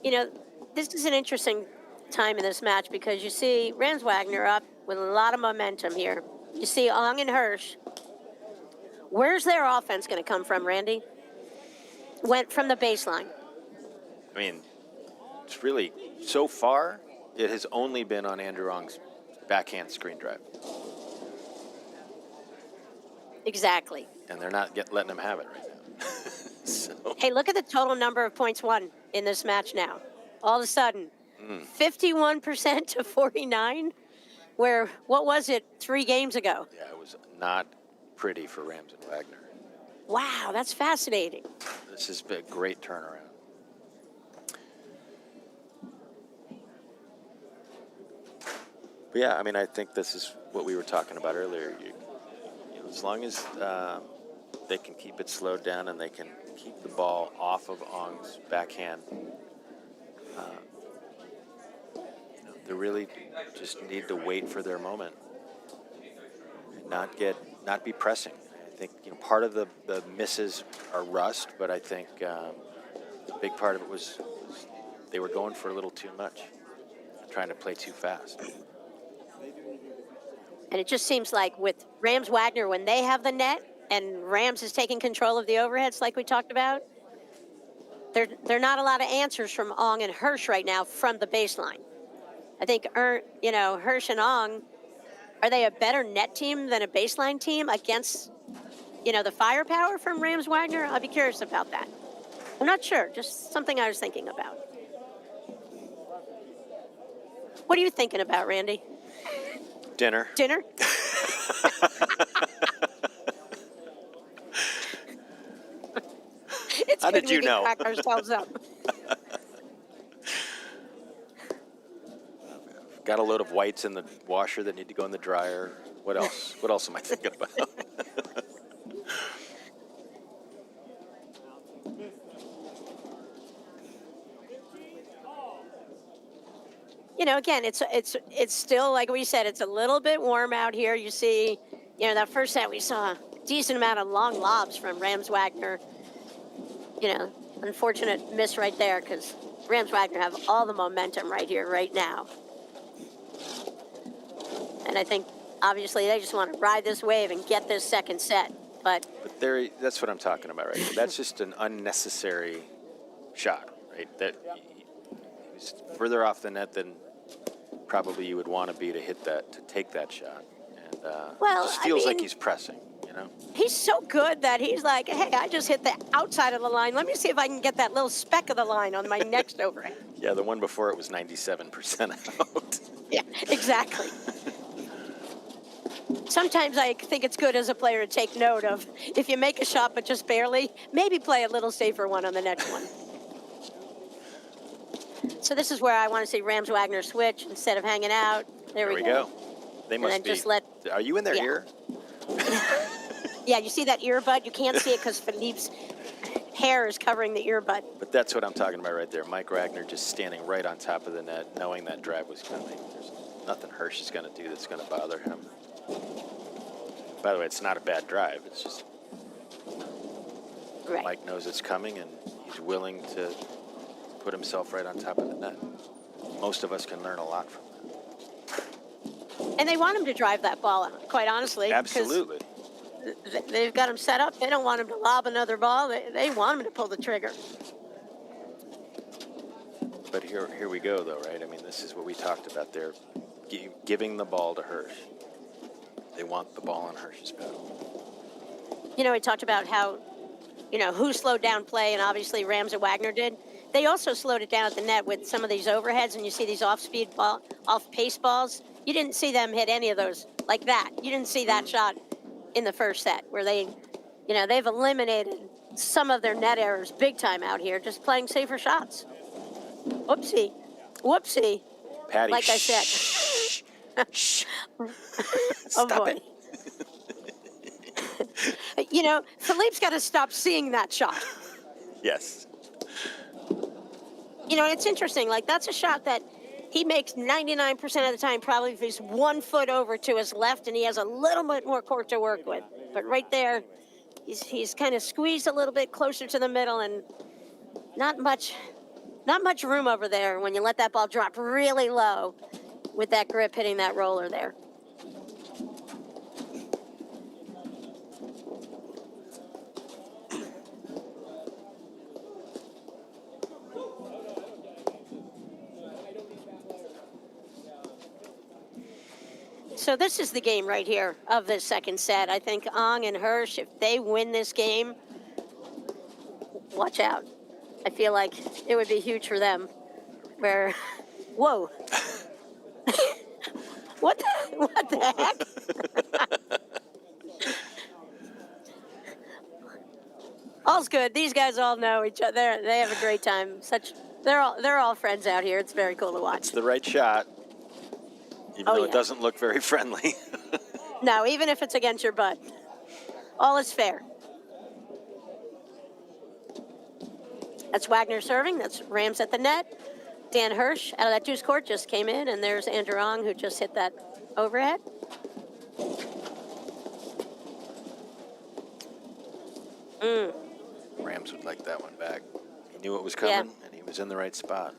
S2: You know, this is an interesting time in this match because you see Rams Wagner up with a lot of momentum here. You see Ong and Hersh. Where's their offense going to come from, Randy? Went from the baseline.
S5: I mean, it's really, so far, it has only been on Andrew Ong's backhand screen drive.
S2: Exactly.
S5: And they're not letting him have it right now. So.
S2: Hey, look at the total number of points won in this match now. All of a sudden, 51% to 49, where, what was it 3 games ago?
S5: Yeah, it was not pretty for Rams and Wagner.
S2: Wow, that's fascinating.
S5: This has been a great turnaround. But yeah, I mean, I think this is what we were talking about earlier. As long as they can keep it slowed down and they can keep the ball off of Ong's backhand, they really just need to wait for their moment and not be pressing. I think part of the misses are rust, but I think a big part of it was they were going for a little too much, trying to play too fast.
S2: And it just seems like with Rams Wagner, when they have the net and Rams is taking control of the overheads like we talked about, there are not a lot of answers from Ong and Hersh right now from the baseline. I think, Hersh and Ong, are they a better net team than a baseline team against, the firepower from Rams Wagner? I'll be curious about that. I'm not sure, just something I was thinking about. What are you thinking about, Randy?
S5: Dinner.
S2: Dinner? It's
S5: How
S2: good
S5: did you
S2: we can
S5: know?
S2: crack ourselves up.
S5: Got a load of whites in the washer that need to go in the dryer. What else? What else am I thinking about?
S2: Again, it's still, like we said, it's a little bit warm out here. You see, that first set we saw a decent amount of long lobs from Rams Wagner. Unfortunate miss right there because Rams Wagner have all the momentum right here, right now. And I think, obviously, they just want to ride this wave and get this second set. But
S5: that's what I'm talking about right there. That's just an unnecessary shot, right? That he's further off the net than probably you would want to be to take that shot. And it just feels like he's pressing,
S2: He's so good that he's like, hey, I just hit the outside of the line. Let me see if I can get that little speck of the line on my next overhead.
S5: Yeah, the one before it was 97% out.
S2: Yeah, exactly. Sometimes I think it's good as a player to take note of if you make a shot but just barely, maybe play a little safer one on the next one. So this is where I want to see Rams Wagner switch instead of hanging out. There we go.
S5: They must be. Are you in their ear?
S2: Yeah, you see that earbud? You can't see it because Philippe's hair is covering the earbud.
S5: But that's what I'm talking about right there. Mike Wagner just standing right on top of the net, knowing that drive was coming. There's nothing Hersh is going to do that's going to bother him. By the way, it's not a bad drive. It's just Mike knows it's coming, and he's willing to put himself right on top of the net. Most of us can learn a lot from that.
S2: And they want him to drive that ball, quite honestly.
S5: Absolutely.
S2: They've got him set up. They don't want him to lob another ball. They want him to pull the trigger.
S5: But here we go, though, right? I mean, this is what we talked about there, giving the ball to Hersh. They want the ball on Hersh's paddle.
S2: We talked about how, who slowed down play, and obviously Rams and Wagner did. They also slowed it down at the net with some of these overheads, and you see these off-pace balls. You didn't see them hit any of those like that. You didn't see that shot in the first set where they've eliminated some of their net errors big time out here, just playing safer shots. Whoopsie.
S5: Patty,
S2: like I said.
S5: Shh.
S2: Oh,
S5: Stop
S2: boy.
S5: it.
S2: Philippe's got to stop seeing that shot.
S5: Yes.
S2: It's interesting. Like, that's a shot that he makes 99% of the time, probably if he's 1 foot over to his left and he has a little bit more court to work with. But right there, he's kind of squeezed a little bit closer to the middle, and not much room over there when you let that ball drop really low with that grip hitting that roller there. So this is the game right here of this second set. I think Ong and Hersh, if they win this game, watch out. I feel like it would be huge for them. Where, whoa. What the heck? All's good. These guys all know each other. They have a great time. They're all friends out here. It's very cool to watch.
S5: It's the right shot, even though it doesn't look very friendly.
S2: No, even if it's against your butt, all is fair. That's Wagner serving. That's Rams at the net. Dan Hersh out of that deuce court just came in, and there's Andrew Ong who just hit that overhead.
S5: Rams would like that one back. He knew it was coming, and he was in the right spot.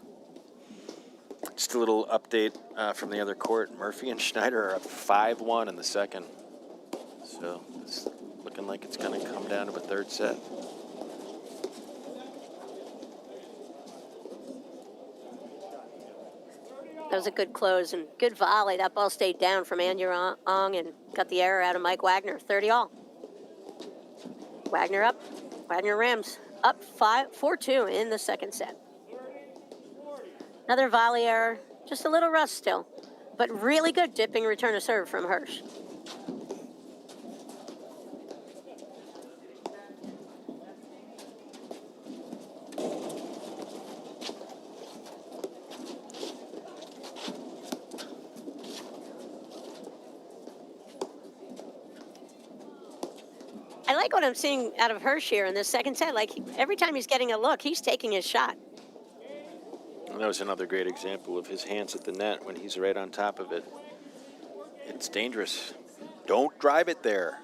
S5: Just a little update from the other court. Murphy and Schneider are up 5-1 in the second. So it's looking like it's going to come down to a third set.
S2: That was a good close and good volley. That ball stayed down from Andrew Ong and got the error out of Mike Wagner. 30-all. Wagner up. Wagner Rams up 4-2 in the second set. Another volley error. Just a little rust still. But really good dipping return to serve from Hersh. I like what I'm seeing out of Hersh here in this second set. Like, every time he's getting a look, he's taking his shot.
S5: And that was another great example of his hands at the net when he's right on top of it. It's dangerous. Don't drive it there.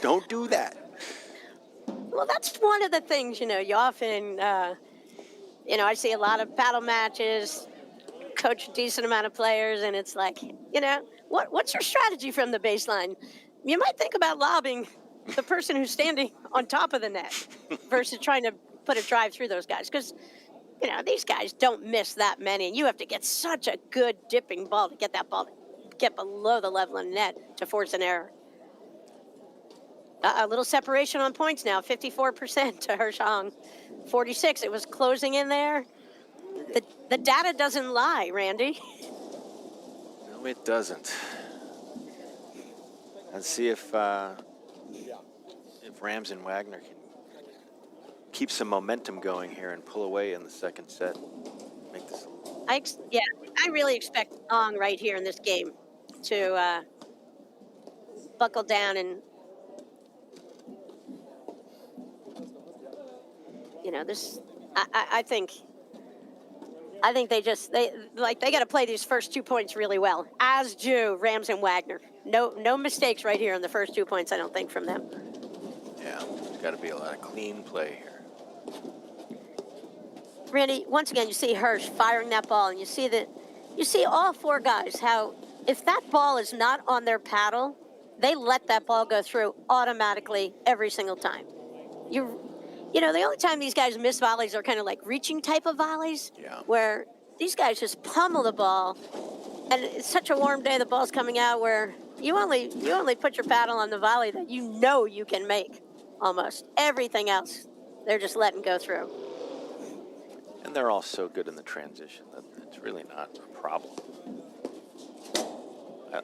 S5: Don't do that.
S2: Well, that's one of the things, you often, I see a lot of paddle matches, coach a decent amount of players, and it's like, what's your strategy from the baseline? You might think about lobbing the person who's standing on top of the net versus trying to put a drive through those guys. Because, these guys don't miss that many. And you have to get such a good dipping ball to get that ball to get below the level of the net to force an error. A little separation on points now, 54% to Hersh Ong. 46, it was closing in there. The data doesn't lie, Randy.
S5: No, it doesn't. Let's see if Rams and Wagner can keep some momentum going here and pull away in the second set. Make this.
S2: I really expect Ong right here in this game to buckle down and, this. I think they got to play these first 2 points really well, as do Rams and Wagner. No mistakes right here in the first 2 points, I don't think, from them.
S5: Yeah, there's got to be a lot of clean play here.
S2: Randy, once again, you see Hersh firing that ball, and you see all four guys, how if that ball is not on their paddle, they let that ball go through automatically every single time. The only time these guys miss volleys are kind of like reaching type of volleys, where these guys just pummel the ball, and it's such a warm day, the ball's coming out where you only put your paddle on the volley that you can make. Almost everything else, they're just letting go through.
S5: And they're all so good in the transition that it's really not a problem.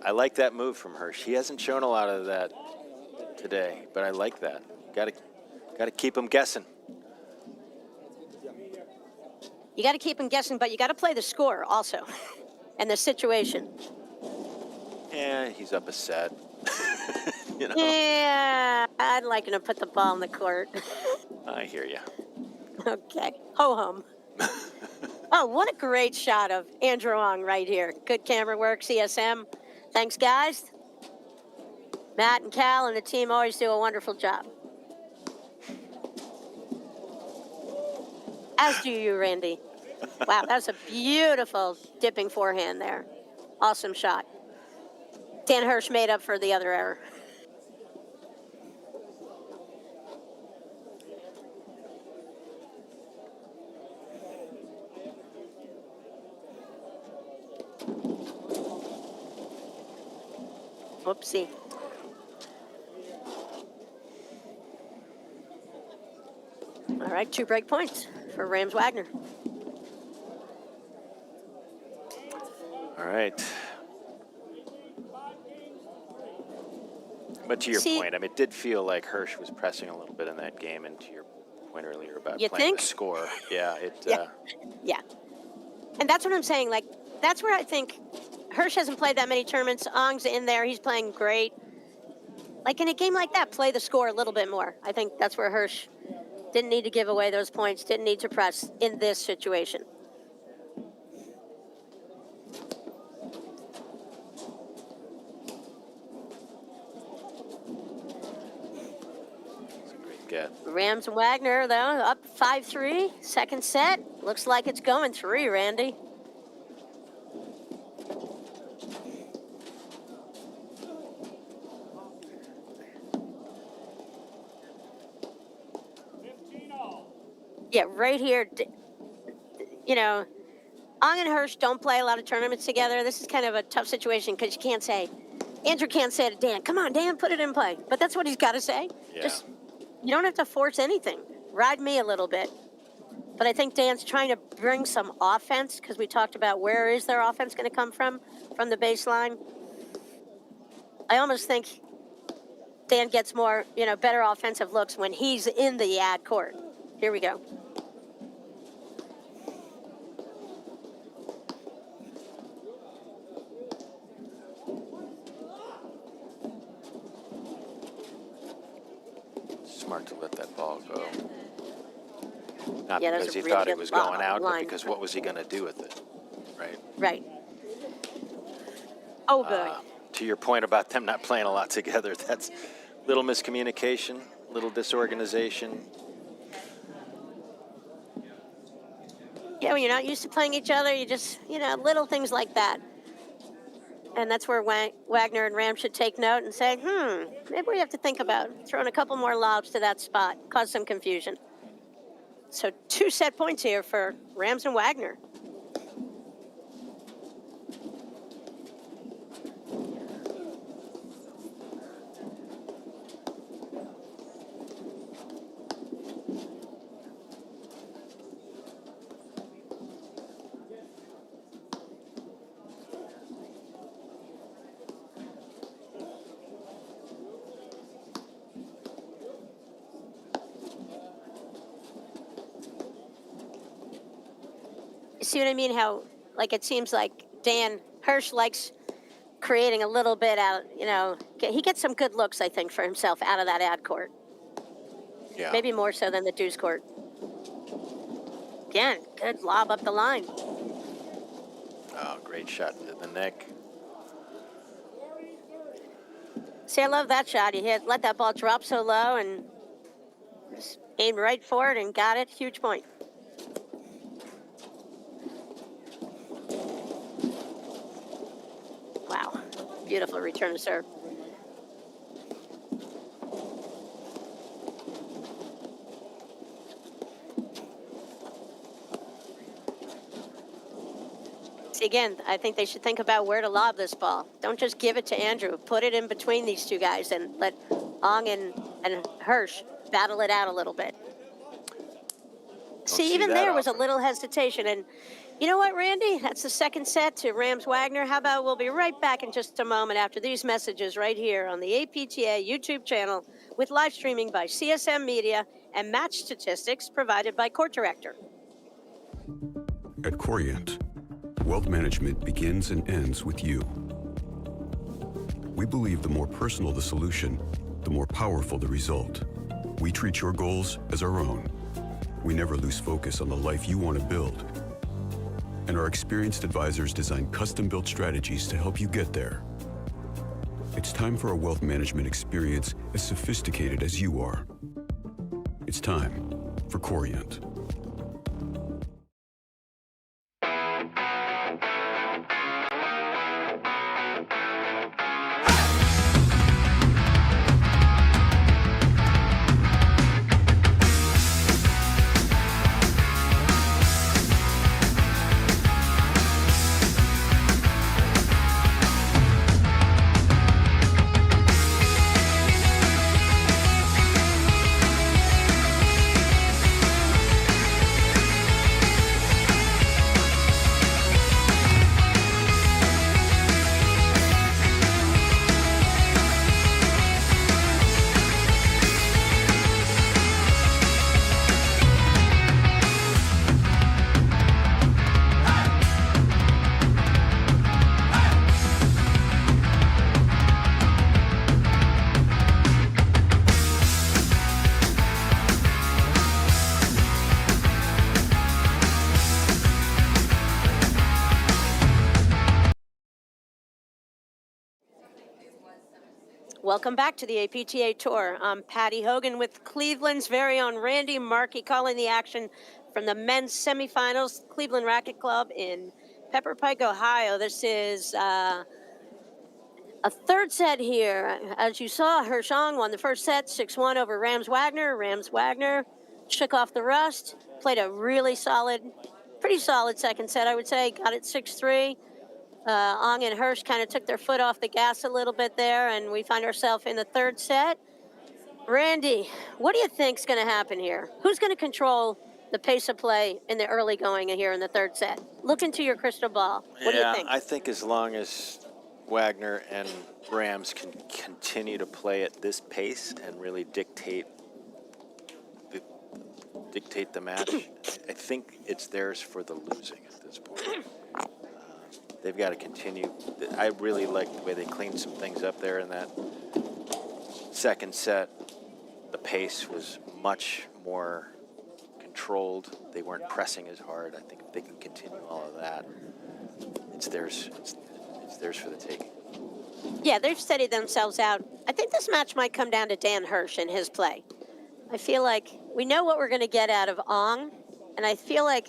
S5: I like that move from Hersh. He hasn't shown a lot of that today, but I like that. Got to keep him guessing.
S2: You got to keep him guessing, but you got to play the score also, and the situation.
S5: Yeah, he's up a set.
S2: Yeah, I'd like him to put the ball in the court.
S5: I hear you.
S2: Okay, ho-hum. Oh, what a great shot of Andrew Ong right here. Good camera work, CSM. Thanks, guys. Matt and Cal and the team always do a wonderful job. As do you, Randy. Wow, that was a beautiful dipping forehand there. Awesome shot. Dan Hersh made up for the other error. Whoopsie. All right, 2 break points for Rams Wagner.
S5: All right. But to your point, I mean, it did feel like Hersh was pressing a little bit in that game, and to your point earlier about playing the score. Yeah,
S2: yeah. And that's what I'm saying. Like, that's where I think Hersh hasn't played that many tournaments. Ong's in there. He's playing great. Like, in a game like that, play the score a little bit more. I think that's where Hersh didn't need to give away those points, didn't need to press in this situation.
S5: Get.
S2: Rams and Wagner, though, up 5-3. Second set. Looks like it's going 3, Randy. Yeah, right here, you know, Ong and Hersh don't play a lot of tournaments together. This is kind of a tough situation because you can't say, Andrew can't say to Dan, come on, Dan, put it in play. But that's what he's got to say.
S5: Yeah.
S2: Just, you don't have to force anything. Ride me a little bit. But I think Dan's trying to bring some offense because we talked about where is their offense going to come from the baseline. I almost think Dan gets more, better offensive looks when he's in the ad court. Here we go.
S5: Smart to let that ball go. Not
S2: Yeah,
S5: because he
S2: really
S5: thought it
S2: good
S5: was going out, but
S2: line.
S5: because what was he going to do with it, right?
S2: Right. Oh, good.
S5: To your point about them not playing a lot together, that's little miscommunication, little disorganization.
S2: Yeah, when you're not used to playing each other, you just, little things like that. And that's where Wagner and Ram should take note and say, maybe we have to think about throwing a couple more lobs to that spot, cause some confusion. So 2 set points here for Rams and Wagner. See what I mean? How, it seems like Dan Hersh likes creating a little bit out, he gets some good looks, I think, for himself out of that ad court.
S5: Yeah.
S2: Maybe more so than the deuce court. Again, good lob up the line.
S5: Oh, great shot to the neck.
S2: See, I love that shot. He let that ball drop so low and just aimed right for it and got it. Huge point. Wow. Beautiful return to serve. See, again, I think they should think about where to lob this ball. Don't just give it to Andrew. Put it in between these two guys and let Ong and Hersh battle it out a little bit. See, even there was a little hesitation. And you know what, Randy? That's the second set to Rams Wagner. How about we'll be right back in just a moment after these messages right here on the APTA YouTube channel with live streaming by CSM Media and match statistics provided by Court Director.
S3: At Corient, wealth management begins and ends with you. We believe the more personal the solution, the more powerful the result. We treat your goals as our own. We never lose focus on the life you want to build. And our experienced advisors design custom-built strategies to help you get there. It's time for a wealth management experience as sophisticated as you are. It's time for Corient.
S2: Welcome back to the APTA Tour. I'm Patty Hogan with Cleveland's very own Randy Markey calling the action from the men's semifinals, Cleveland Racket Club in Pepper Pike, Ohio. This is a third set here. As you saw, Hersh won the first set, 6-1 over Wagner. Wagner shook off the rust, played a really solid, pretty solid second set, I would say. Got it 6-3. Ong and Hersh kind of took their foot off the gas a little bit there, and we find ourselves in the third set. Randy, what do you think's going to happen here? Who's going to control the pace of play in the early going here in the third set? Look into your crystal ball. What do you think?
S5: I think as long as Wagner and Rams can continue to play at this pace and really dictate the match, I think it's theirs for the losing at this point. They've got to continue. I really like the way they cleaned some things up there in that second set. The pace was much more controlled. They weren't pressing as hard. I think if they can continue all of that, it's theirs. It's theirs for the taking.
S2: Yeah, they've steadied themselves out. I think this match might come down to Dan Hersh and his play. I feel like we know what we're going to get out of Ong, and I feel like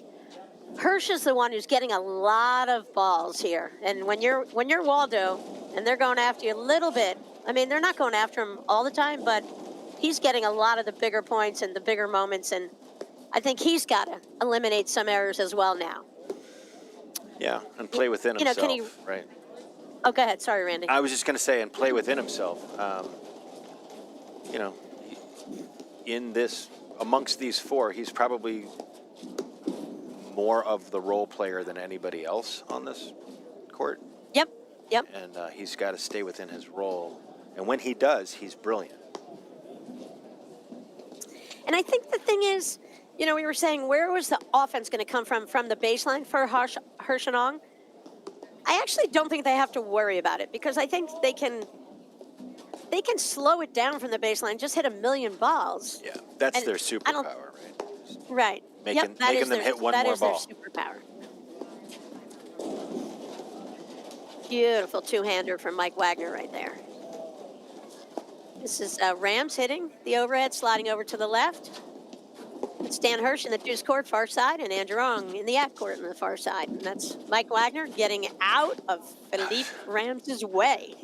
S2: Hersh is the one who's getting a lot of balls here. And when you're Waldo and they're going after you a little bit, I mean, they're not going after him all the time, but he's getting a lot of the bigger points and the bigger moments, and I think he's got to eliminate some errors as well now.
S5: Yeah, and play within himself, right?
S2: Oh, go ahead. Sorry, Randy.
S5: I was just going to say, and play within himself. In this, amongst these four, he's probably more of the role player than anybody else on this court.
S2: Yep.
S5: And he's got to stay within his role. And when he does, he's brilliant.
S2: And I think the thing is, we were saying, where was the offense going to come from the baseline for Hersh and Ong? I actually don't think they have to worry about it because I think they can slow it down from the baseline, just hit a million balls.
S5: Yeah, that's their superpower, right?
S2: Right.
S5: Making them hit one more ball.
S2: That is their superpower. Beautiful two-hander from Mike Wagner right there. This is Rams hitting the overhead, sliding over to the left. It's Dan Hersh in the deuce court, far side, and Andrew Ong in the at court on the far side. And that's Mike Wagner getting out of Philippe Rams' way.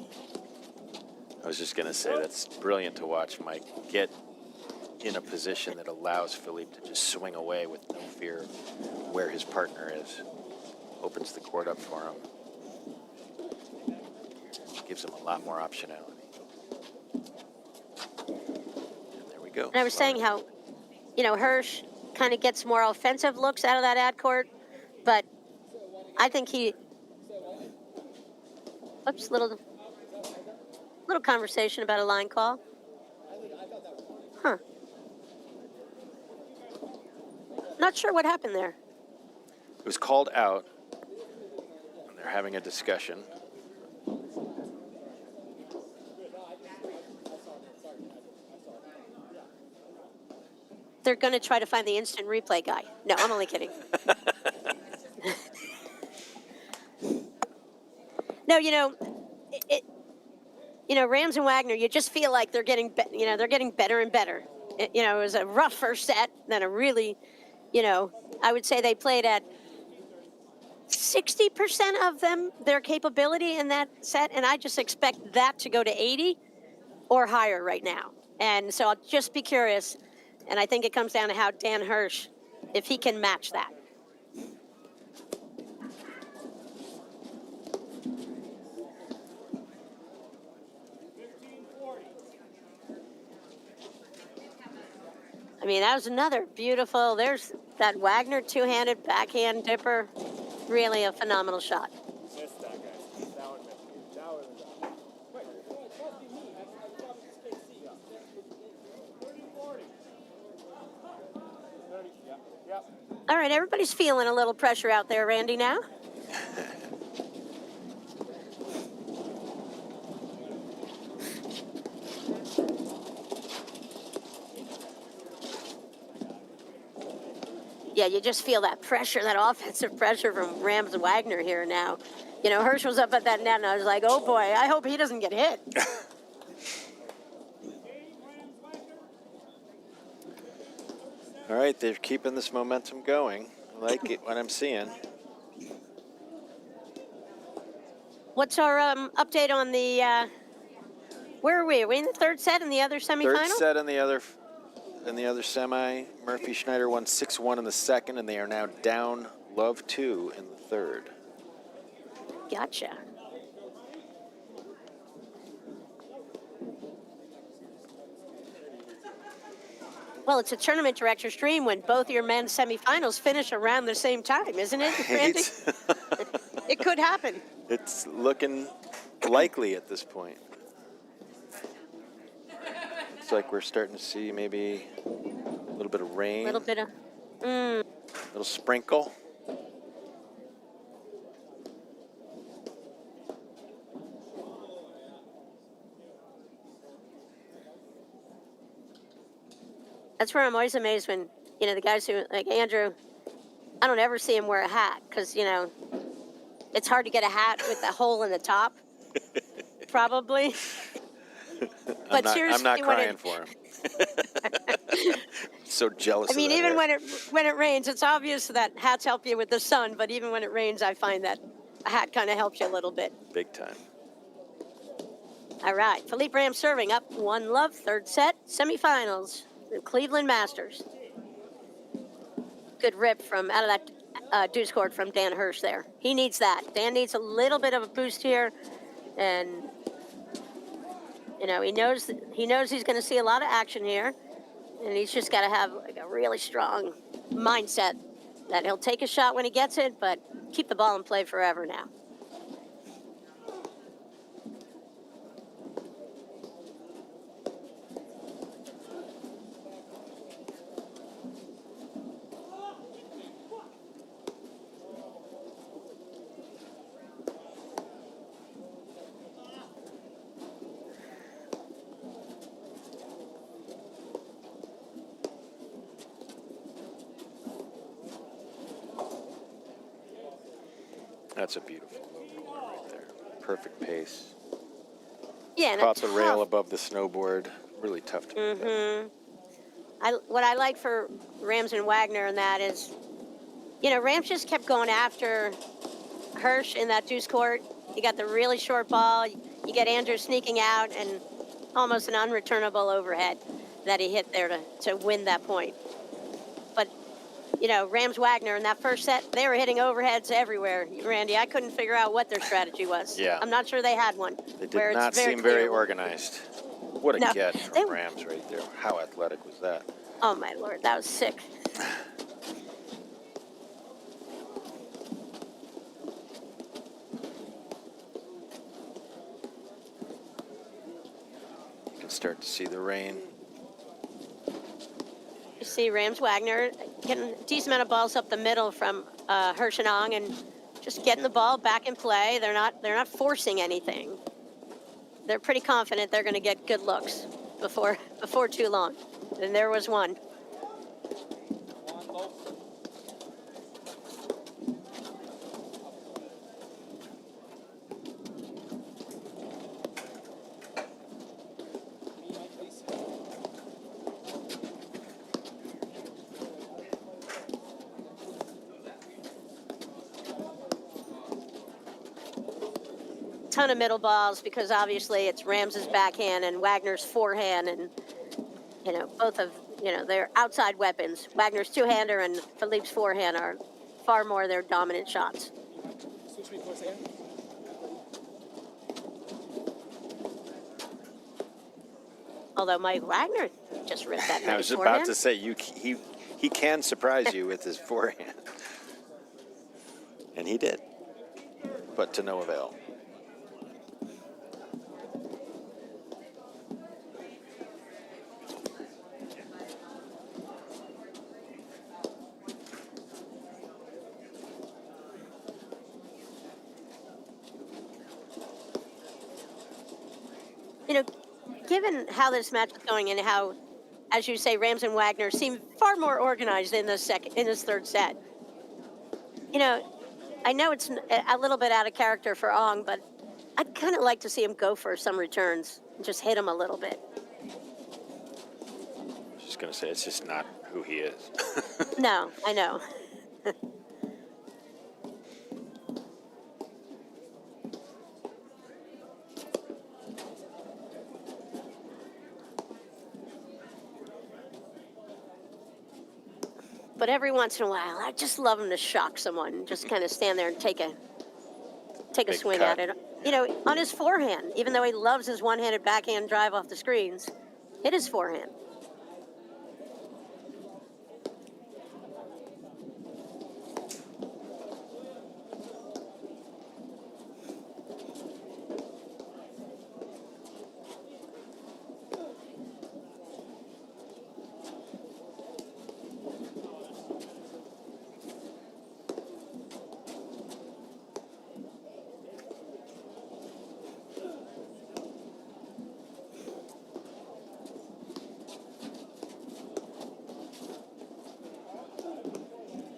S5: I was just going to say, that's brilliant to watch Mike get in a position that allows Philippe to just swing away with no fear of where his partner is. Opens the court up for him. Gives him a lot more optionality. And there we go.
S2: And I was saying how, Hersh kind of gets more offensive looks out of that ad court, but I think little conversation about a line call. Huh. Not sure what happened there.
S5: It was called out, and they're having a discussion.
S2: They're going to try to find the instant replay guy. No, I'm only kidding. No, Rams and Wagner, you just feel like they're getting better and better. It was a rough first set, then a really, I would say they played at 60% of their capability in that set, and I just expect that to go to 80 or higher right now. And so I'll just be curious, and I think it comes down to how Dan Hersh, if he can match that. I mean, that was another beautiful, there's that Wagner two-handed backhand dipper. Really a phenomenal shot.
S6: Missed that guy. That one missed. That one was out. Wait,
S2: All right, everybody's feeling a little pressure out there, Randy, now. Yeah, you just feel that pressure, that offensive pressure from Rams and Wagner here now. Hersh was up at that net, and I was like, oh, boy, I hope he doesn't get hit.
S5: All right, they're keeping this momentum going. I like it, what I'm seeing.
S2: What's our update on the? Where are we? Are we in the third set in the other semifinal?
S5: Third set in the other semi. Murphy Schneider won 6-1 in the second, and they are now down love 2 in the third.
S2: Gotcha. Well, it's a tournament director's dream when both your men's semifinals finish around the same time, isn't it, Randy? It could happen.
S5: It's looking likely at this point. It's like we're starting to see maybe a little bit of rain.
S2: A little bit of,
S5: little sprinkle.
S2: That's where I'm always amazed when, the guys who, like Andrew, I don't ever see him wear a hat because, it's hard to get a hat with a hole in the top, probably. But seriously,
S5: I'm not crying for him. So jealous
S2: I mean,
S5: of that
S2: even
S5: hair.
S2: when it rains, it's obvious that hats help you with the sun, but even when it rains, I find that a hat kind of helps you a little bit.
S5: Big time.
S2: All right, Philippe Ram serving up 1-love, third set, semifinals, the Cleveland Masters. Good rip from out of that deuce court from Dan Hersh there. He needs that. Dan needs a little bit of a boost here, and he knows he's going to see a lot of action here, and he's just got to have like a really strong mindset that he'll take a shot when he gets it, but keep the ball in play forever now.
S5: That's a beautiful low ball right there. Perfect pace.
S2: Yeah, and
S5: Caught the rail
S2: tough.
S5: above the snowboard. Really tough to pick up.
S2: What I like for Rams and Wagner in that is, Rams just kept going after Hersh in that deuce court. You got the really short ball. You get Andrew sneaking out and almost an unreturnable overhead that he hit there to win that point. But, Rams Wagner in that first set, they were hitting overheads everywhere. Randy, I couldn't figure out what their strategy was.
S5: Yeah.
S2: I'm not sure they had one.
S5: They did not seem very organized. What a
S2: No,
S5: get from Rams right there. How athletic was that?
S2: Oh, my Lord, that was sick.
S5: You can start to see the rain.
S2: You see Rams Wagner getting a decent amount of balls up the middle from Hersh and just getting the ball back in play. They're not forcing anything. They're pretty confident they're going to get good looks before too long. And there was one. Ton of middle balls because obviously it's Rams's backhand and Wagner's forehand, and both of their outside weapons. Wagner's two-hander and Philippe's forehand are far more their dominant shots.
S6: Switch me for a second.
S2: Although Mike Wagner just ripped that
S5: I
S2: nice
S5: was
S2: forehand.
S5: about to say he can surprise you with his forehand, and he did, but to no avail.
S2: Given how this match is going and how, as you say, Rams and Wagner seem far more organized in this third set. I know it's a little bit out of character for Ong, but I'd kind of like to see him go for some returns and just hit him a little bit.
S5: going to say it's just not who he is.
S2: No, I know. But every once in a while, I just love him to shock someone, just kind of stand there and take a
S5: Big
S2: swing
S5: cut.
S2: at it. You know, on his forehand, even though he loves his one-handed backhand drive off the screens, hit his forehand.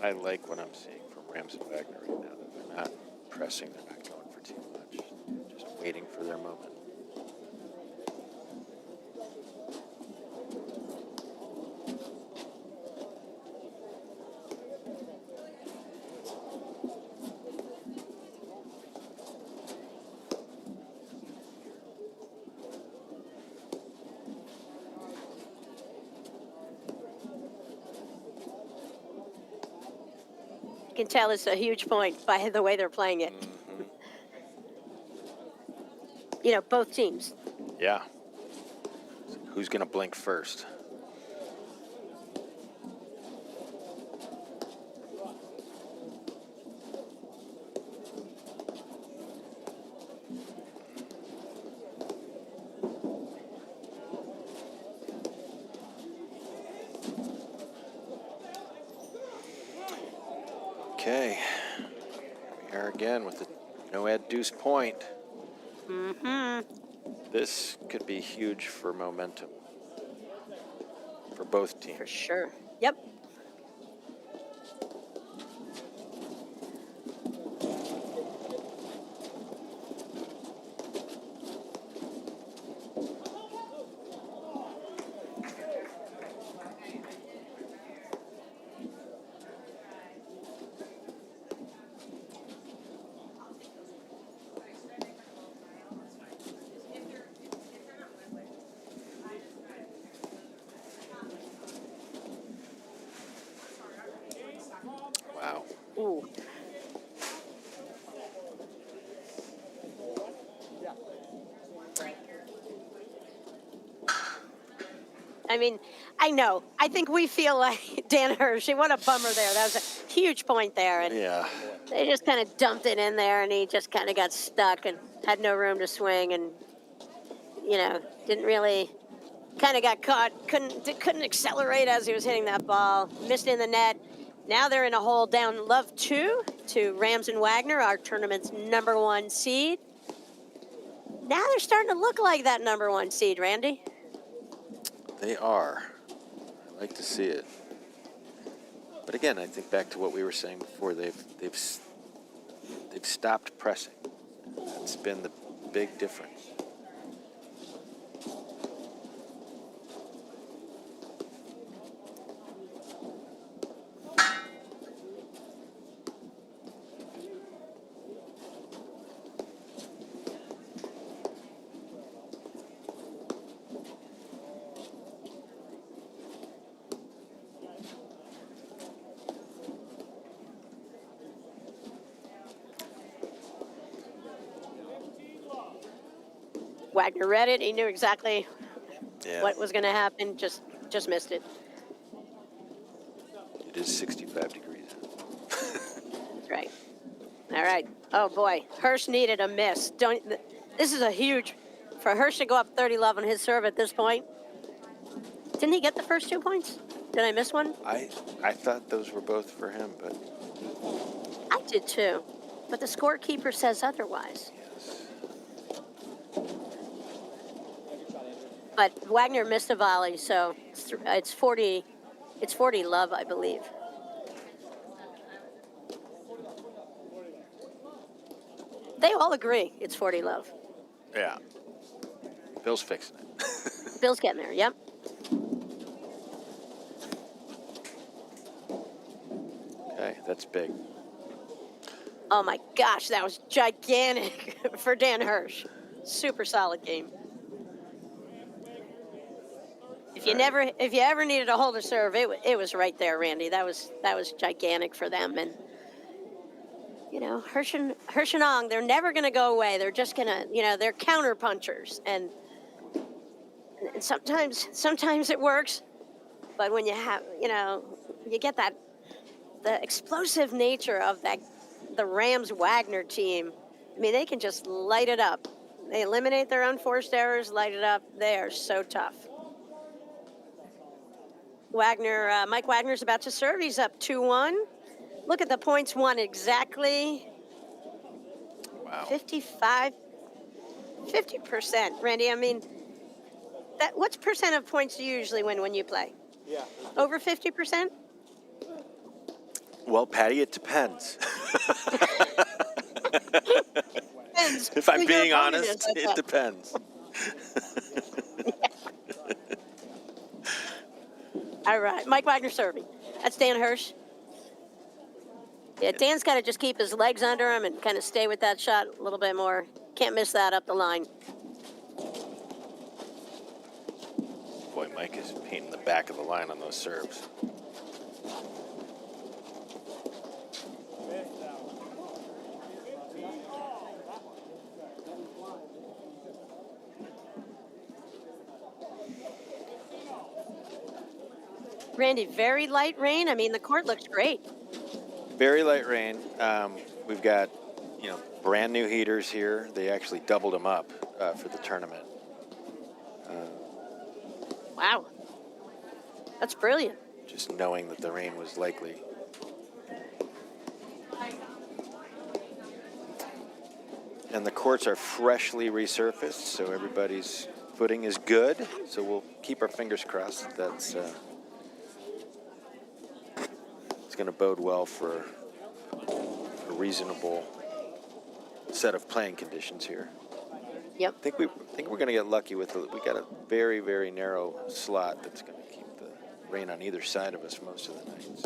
S5: I like what I'm seeing from Rams and Wagner right now. That they're not pressing, they're not going for too much, just waiting for their moment.
S2: You can tell it's a huge point by the way they're playing it. You know, both teams.
S5: Yeah. Who's going to blink first? Okay. We are again with the no-ad deuce point. This could be huge for momentum for both teams.
S2: For sure. Yep.
S5: Wow.
S2: Ooh. I mean, I know. I think we feel like Dan Hersh. What a bummer there. That was a huge point there. And
S5: Yeah.
S2: they just kind of dumped it in there, and he just kind of got stuck and had no room to swing, and you know, didn't really, kind of got caught, couldn't accelerate as he was hitting that ball, missed in the net. Now they're in a hole down love 2 to Rams and Wagner, our tournament's #1 seed. Now they're starting to look like that #1 seed, Randy.
S5: They are. I like to see it. But again, I think back to what we were saying before. They've stopped pressing. That's been the big difference.
S2: Wagner read it. He knew exactly
S5: Yeah.
S2: what was going to happen. Just missed it.
S5: It is 65 degrees.
S2: Right. All right. Oh boy, Hersh needed a miss. This is a huge for Hersh to go up 30-love on his serve at this point. Didn't he get the first 2 points? Did I miss one?
S5: I thought those were both for him, but
S2: I did too, but the scorekeeper says otherwise.
S5: yes.
S2: But Wagner missed a volley, so it's 40. It's 40-love, I believe. They all agree it's 40-love.
S5: Yeah. Bill's fixing it.
S2: Bill's getting there. Yep.
S5: That's big.
S2: Oh my gosh, that was gigantic for Dan Hersh. Super solid game. If you ever needed to hold a serve, it was right there, Randy. That was gigantic for them. And you know, Hersh and Ong, they're never going to go away. They're just going to, you know, they're counter punchers, and sometimes it works, but when you have, you know, you get the explosive nature of the Rams Wagner team. I mean, they can just light it up. They eliminate their unforced errors, light it up. They are so tough. Mike Wagner's about to serve. He's up 2-1. Look at the points won exactly.
S5: Wow.
S2: 50%, Randy. I mean, what's percent of points do you usually win when you play?
S6: Yeah.
S2: Over 50%?
S5: Well, Patty, it depends.
S2: Depends
S5: If I'm
S2: who your
S5: being
S2: opponent
S5: honest,
S2: is, I
S5: it
S2: bet.
S5: depends.
S2: All right, Mike Wagner serving. That's Dan Hersh. Yeah, Dan's got to just keep his legs under him and kind of stay with that shot a little bit more. Can't miss that up the line.
S5: Boy, Mike is painting the back of the line on those serves.
S2: Randy, very light rain. I mean, the court looks great.
S5: Very light rain. We've got, you know, brand new heaters here. They actually doubled them up for the tournament.
S2: Wow. That's brilliant.
S5: Just knowing that the rain was likely. And the courts are freshly resurfaced, so everybody's footing is good. So we'll keep our fingers crossed. That's it's going to bode well for a reasonable set of playing conditions here.
S2: Yep.
S5: I think we're going to get lucky with it. We got a very, very narrow slot that's going to keep the rain on either side of us most of the nights.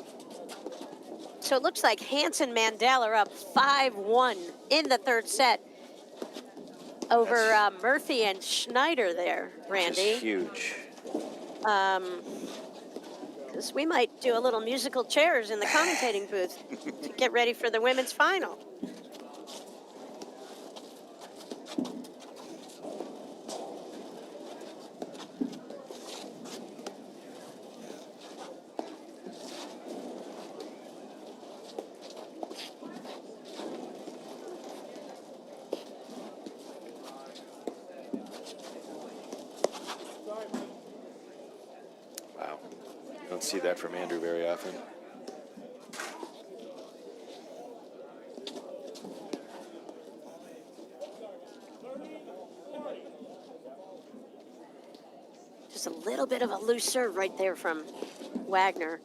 S2: So it looks like Hansen Mandel are up 5-1 in the third set over Murphy and Schneider there, Randy.
S5: Which is huge.
S2: Because we might do a little musical chairs in the commentating booth to get ready for the women's final.
S5: Wow. You don't see that from Andrew very often.
S2: Just a little bit of a loose serve right there from Wagner.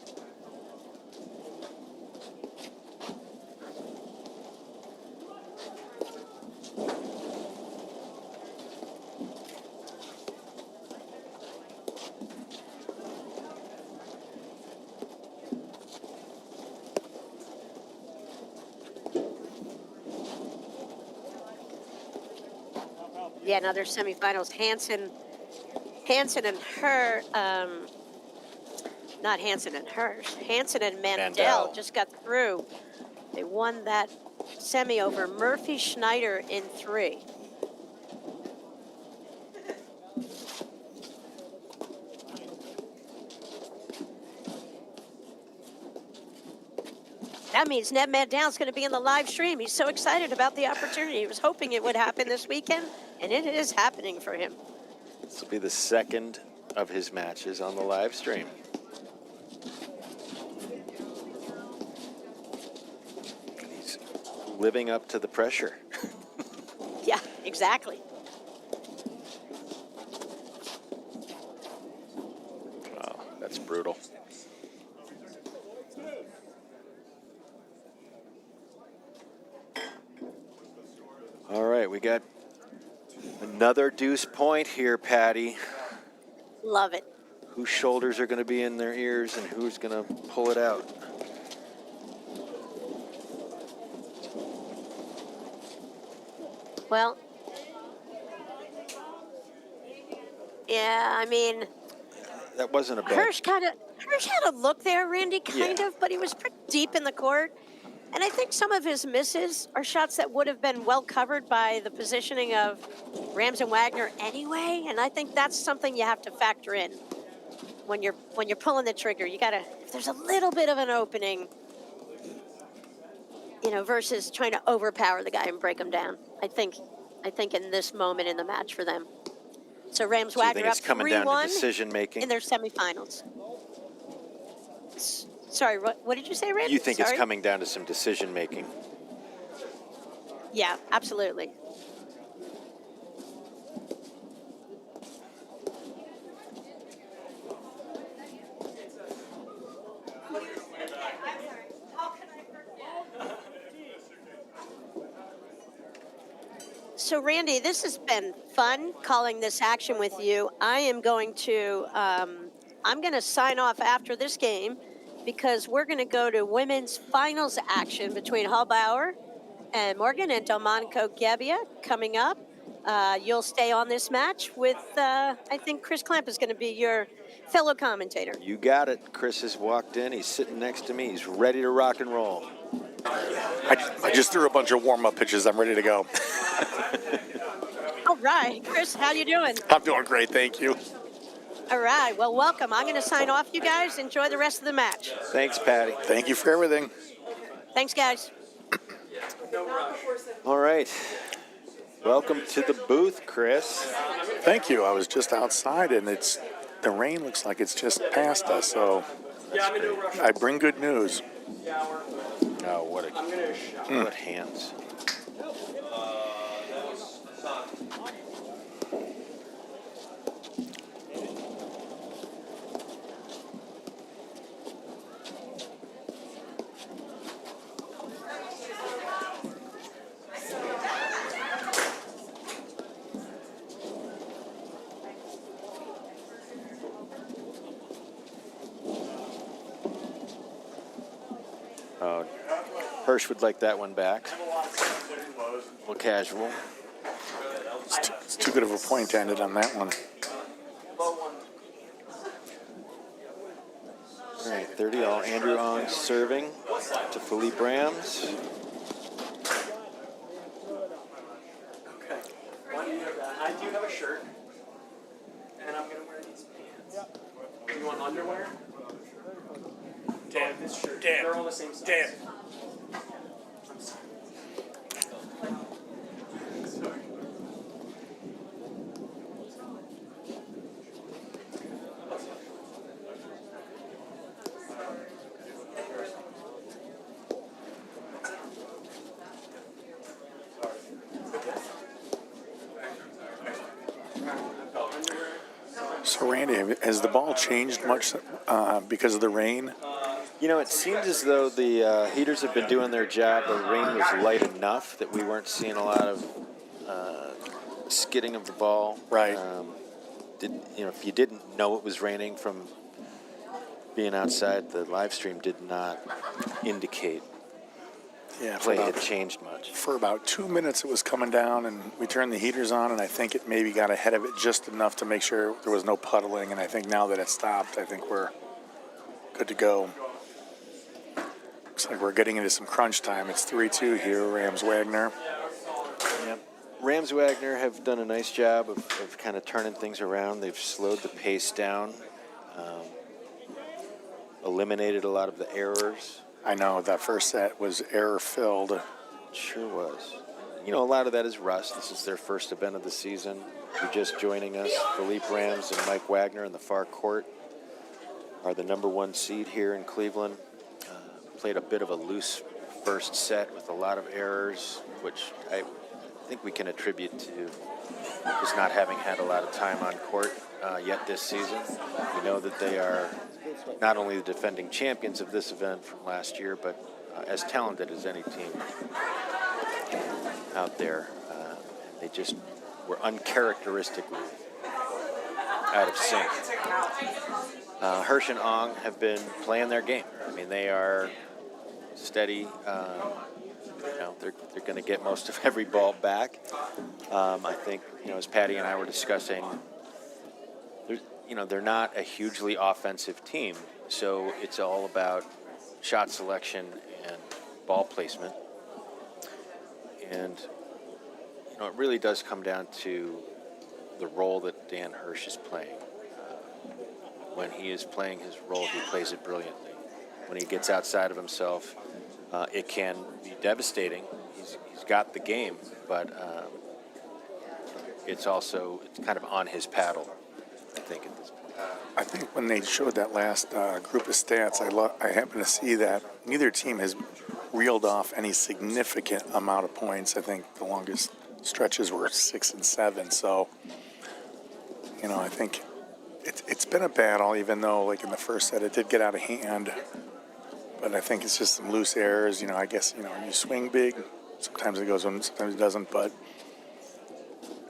S2: Yeah, another semifinals. Hansen and not Hansen and Hersh. Hansen and Mandel just got through. They won that semi over Murphy Schneider in 3. That means Ned Mandel's going to be in the live stream. He's so excited about the opportunity. He was hoping it would happen this weekend, and it is happening for him.
S5: This will be the second of his matches on the live stream. He's living up to the pressure.
S2: Yeah, exactly.
S5: Oh, that's brutal. All right, we got another deuce point here, Patty.
S2: Love it.
S5: Whose shoulders are going to be in their ears and who's going to pull it out?
S2: Well, yeah, I mean,
S5: That wasn't a bad.
S2: Hersh had a look there, Randy, kind
S5: Yeah.
S2: of, but he was pretty deep in the court. And I think some of his misses are shots that would have been well covered by the positioning of Rams and Wagner anyway. And I think that's something you have to factor in when you're pulling the trigger. You gotta, if there's a little bit of an opening, versus trying to overpower the guy and break him down. I think in this moment in the match for them. So Rams
S5: So you think
S2: Wagner
S5: it's
S2: up
S5: coming down to
S2: 3-1
S5: decision making?
S2: in their semifinals. Sorry, what did you say, Randy?
S5: You think
S2: Sorry?
S5: it's coming down to some decision making?
S2: Yeah, absolutely. So, Randy, this has been fun calling this action with you. I am going to sign off after this game because we're going to go to women's finals action between Hallbauer and Morgan and Delmonico Gebbia coming up. You'll stay on this match with, I think Chris Clamp is going to be your fellow commentator.
S5: You got it. Chris has walked in. He's sitting next to me. He's ready to rock and roll.
S7: I just threw a bunch of warm-up pitches. I'm ready to go.
S2: All right, Chris, how you doing?
S7: I'm doing great, thank you.
S2: All right, well, welcome. I'm going to sign off, you guys. Enjoy the rest of the match.
S5: Thanks, Patty.
S7: Thank you for everything.
S2: Thanks, guys.
S5: All right. Welcome to the booth, Chris.
S7: Thank you. I was just outside, and the rain looks like it's just past us, so I bring good news.
S5: Oh, what hands. Hersh would like that one back. A little casual.
S7: It's too good of a point to end it on that one.
S5: All right, 30 all. Andrew Ong serving to Philippe Rams.
S8: Okay. I do have a shirt, and I'm gonna wear these pants. You want underwear? Damn, this shirt. Damn. They're all the same size. Damn. I'm sorry. Sorry.
S7: So, Randy, has the ball changed much because of the rain?
S5: You know, it seems as though the heaters have been doing their job. The rain was light enough that we weren't seeing a lot of skidding of the ball.
S7: Right.
S5: If you didn't know it was raining from being outside, the live stream did not indicate play had changed much.
S7: For about 2 minutes it was coming down, and we turned the heaters on, and I think it maybe got ahead of it just enough to make sure there was no puddling, and I think now that it stopped, I think we're good to go. Looks like we're getting into some crunch time. It's 3-2 here, Rams Wagner.
S5: Yep. Rams Wagner have done a nice job of kind of turning things around. They've slowed the pace down, eliminated a lot of the errors.
S7: I know that first set was error-filled.
S5: It sure was. A lot of that is rust. This is their first event of the season. If you're just joining us, Philippe Rams and Mike Wagner in the far court are the #1 seed here in Cleveland. Played a bit of a loose first set with a lot of errors, which I think we can attribute to just not having had a lot of time on court yet this season. We know that they are not only the defending champions of this event from last year, but as talented as any team out there. They just were uncharacteristically out of sync. Hersh and Ong have been playing their game. I mean, they are steady they're going to get most of every ball back. I think, as Patty and I were discussing, they're not a hugely offensive team, so it's all about shot selection and ball placement. And, it really does come down to the role that Dan Hersh is playing. When he is playing his role, he plays it brilliantly. When he gets outside of himself, it can be devastating. He's got the game, but it's kind of on his paddle, I think, at this point.
S7: I think when they showed that last group of stats, I happened to see that neither team has reeled off any significant amount of points. I think the longest stretches were 6 and 7. So, I think it's been a battle, even though, like in the first set, it did get out of hand. But I think it's just some loose errors. I guess, you swing big. Sometimes it goes in, sometimes it doesn't. But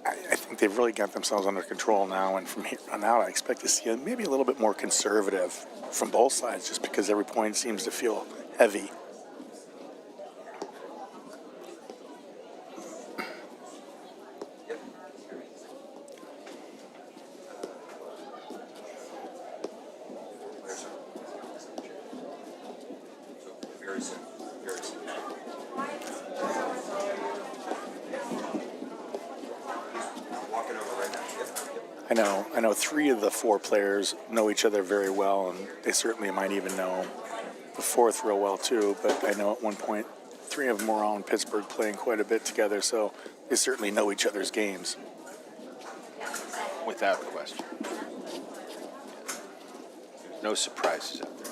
S7: I think they've really got themselves under control now. And from here on out, I expect to see maybe a little bit more conservative from both sides, just because every point seems to feel heavy. I know 3 of the 4 players know each other very well, and they certainly might even know the 4th real well too. But I know at one point 3 of them were all in Pittsburgh playing quite a bit together, so they certainly know each other's games.
S5: Without question. No surprises out there.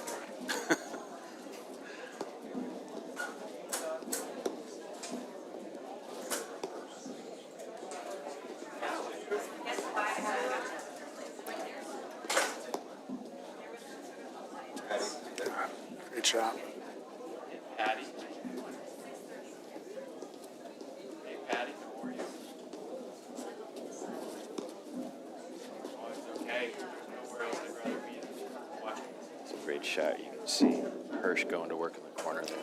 S7: Great shot.
S8: Patty. Hey, Patty, how are you? Oh, it's okay. There's nowhere else I'd rather be than watching.
S5: It's a great shot. You can see Hersh going to work in the corner there.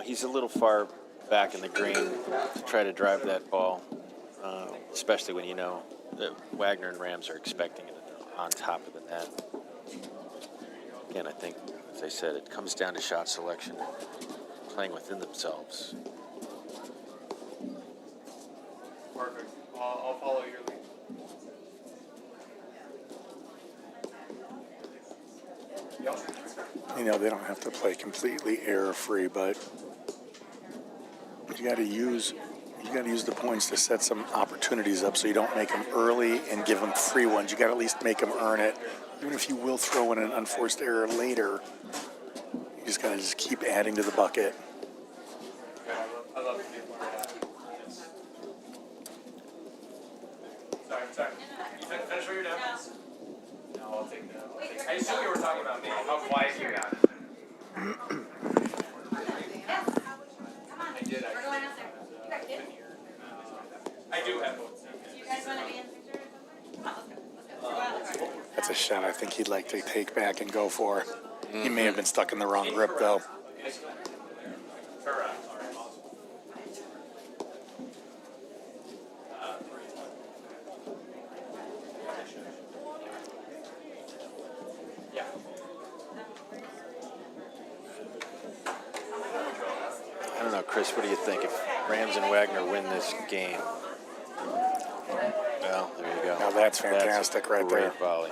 S5: He's a little far back in the green to try to drive that ball, especially when that Wagner and Rams are expecting it on top of the net. Again, I think, as I said, it comes down to shot selection, playing within themselves.
S8: Perfect. I'll follow your lead.
S7: They don't have to play completely error-free, but you got to use the points to set some opportunities up, so you don't make them early and give them free ones. You got to at least make them earn it. Even if you will throw in an unforced error later, you just got to keep adding to the bucket.
S8: I love it. Sorry. You finish what you're doing? No, I'll take that. I assume you were talking about me. How quiet you got. I did. I do have votes.
S9: You guys want to be in pictures?
S7: That's a shot I think he'd like to take back and go for. He may have been stuck in the wrong grip, though.
S5: I don't know, Chris, what do you think? If Rams and Wagner win this game, well, there you go.
S7: Now that's fantastic right there.
S5: Great volley.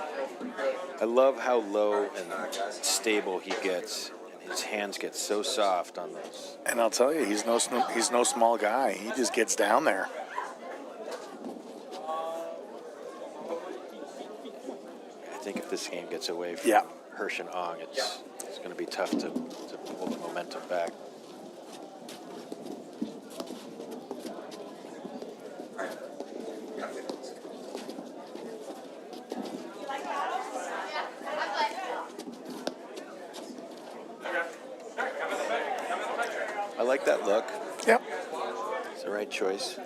S5: I love how low and stable he gets, and his hands get so soft on those.
S7: And I'll tell you, he's no small guy. He just gets down there.
S5: I think if this game gets away from Hersh and Ong, it's going to be tough to pull the momentum back. I like that look.
S7: Yep.
S5: It's the right choice.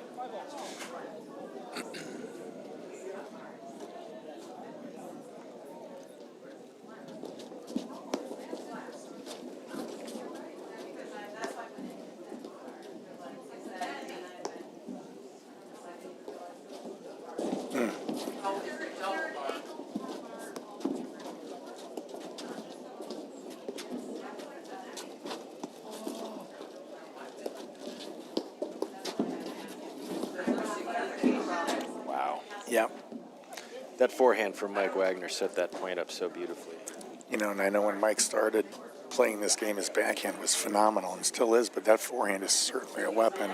S5: That forehand from Mike Wagner set that point up so beautifully.
S7: You know, and I know when Mike started playing this game, his backhand was phenomenal and still is, but that forehand is certainly a weapon.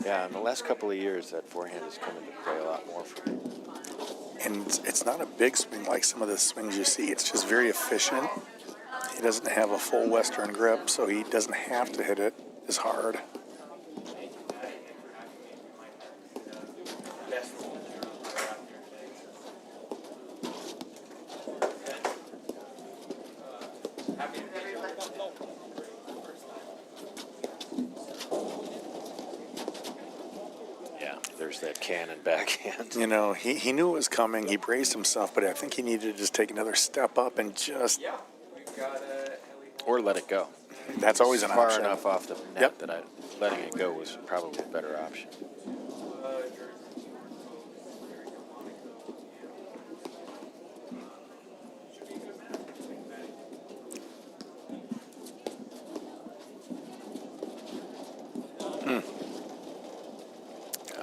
S5: Yeah, in the last couple of years, that forehand has come into play a lot more for him.
S7: And it's not a big swing like some of the swings you see. It's just very efficient. He doesn't have a full Western grip, so he doesn't have to hit it as hard.
S5: Yeah, there's that cannon backhand.
S7: You know, he knew it was coming. He braced himself, but I think he needed to just take another step up and just...
S5: Or let it go.
S7: That's always an
S5: far
S7: option.
S5: enough off the net
S7: Yep.
S5: that letting it go was probably a better option.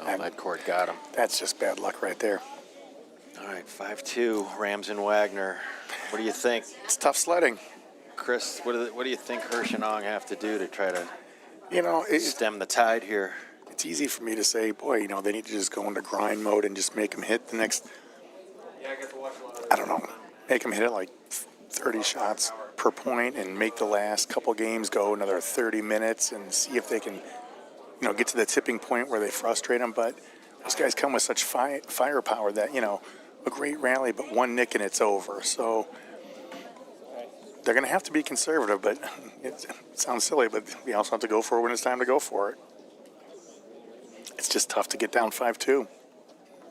S5: Oh, that court got him.
S7: That's just bad luck right there.
S5: All right, 5-2, Rams and Wagner. What do you think?
S7: It's tough sledding.
S5: Chris, what do you think Hersh and Ong have to do to try to
S7: You know,
S5: stem the tide here?
S7: it's easy for me to say, boy, you know, they need to just go into grind mode and just make them hit the next, I don't know, make them hit it like 30 shots per point and make the last couple games go another 30 minutes and see if they can, you know, get to the tipping point where they frustrate them. But those guys come with such firepower that, you know, a great rally, but one nick and it's over. So they're going to have to be conservative, but it sounds silly, but we also have to go for it when it's time to go for it. It's just tough to get down 5-2.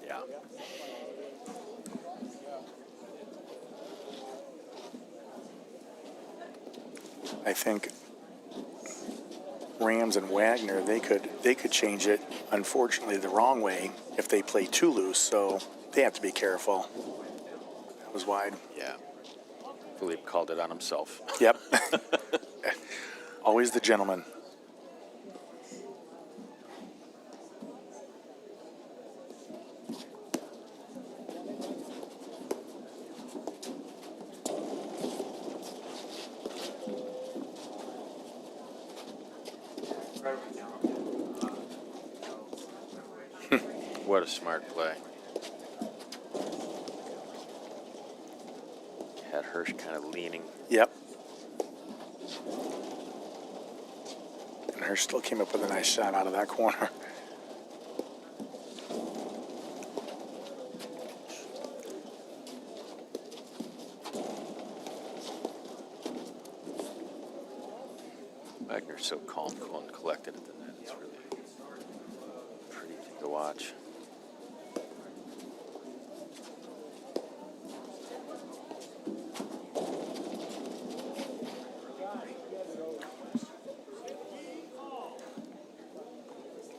S5: Yeah.
S7: I think Rams and Wagner, they could change it, unfortunately, the wrong way if they play too loose, so they have to be careful. That was wide.
S5: Yeah. Philippe called it on himself.
S7: Yep. Always the gentleman.
S5: What a smart play. Had Hersh kind of leaning.
S7: Yep. And Hersh still came up with a nice shot out of that corner.
S5: Wagner's so calm, cool, and collected at the net. It's really pretty to watch.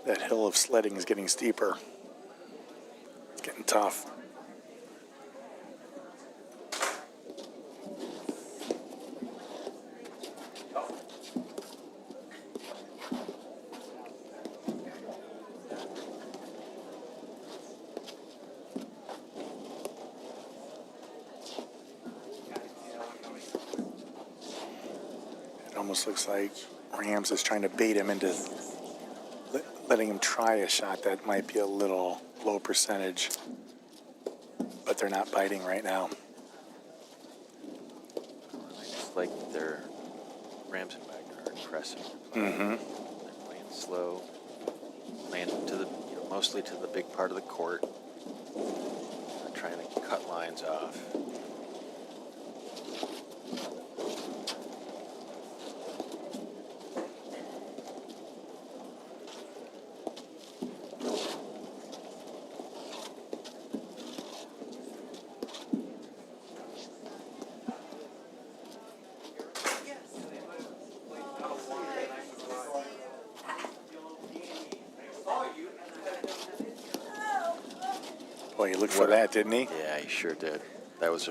S7: That hill of sledding is getting steeper. It's getting tough. It almost looks like Rams is trying to bait him into letting him try a shot that might be a little low percentage, but they're not biting right now.
S5: It's like their Rams and Wagner are pressing.
S7: Mm-hmm.
S5: They're playing slow, playing to the mostly to the big part of the court. They're trying to cut lines off.
S7: Boy, he looked for that, didn't he?
S5: Yeah, he sure did. That was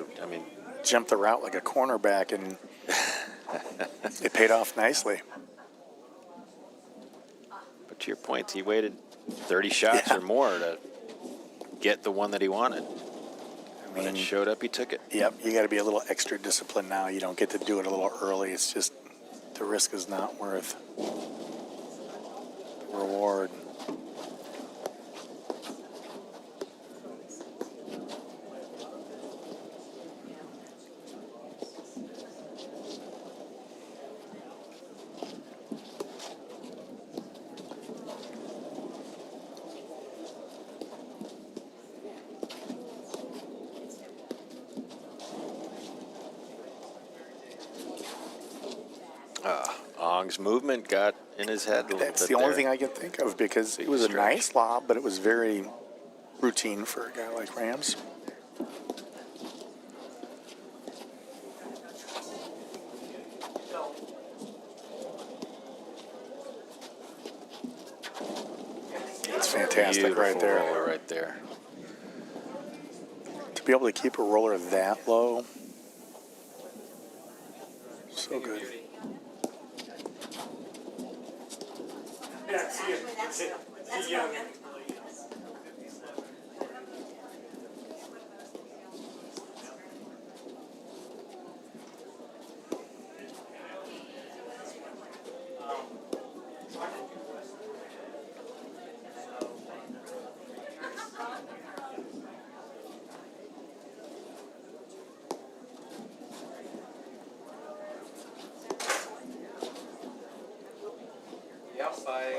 S7: Jumped the route like a cornerback, and it paid off nicely.
S5: But to your point, he waited 30 shots
S7: Yeah.
S5: or more to get the one that he wanted.
S7: I
S5: When it
S7: mean,
S5: showed up, he took it.
S7: yep, you got to be a little extra disciplined now. You don't get to do it a little early. It's just the risk is not worth the reward.
S5: Ong's movement got in his head a little
S7: That's
S5: bit
S7: the only
S5: there.
S7: thing I can think of because it was a
S5: stretch.
S7: nice lob, but it was very routine for a guy like Rams. It's fantastic
S5: Beautiful
S7: right there.
S5: roller right there.
S7: To be able to keep a roller that low, so good.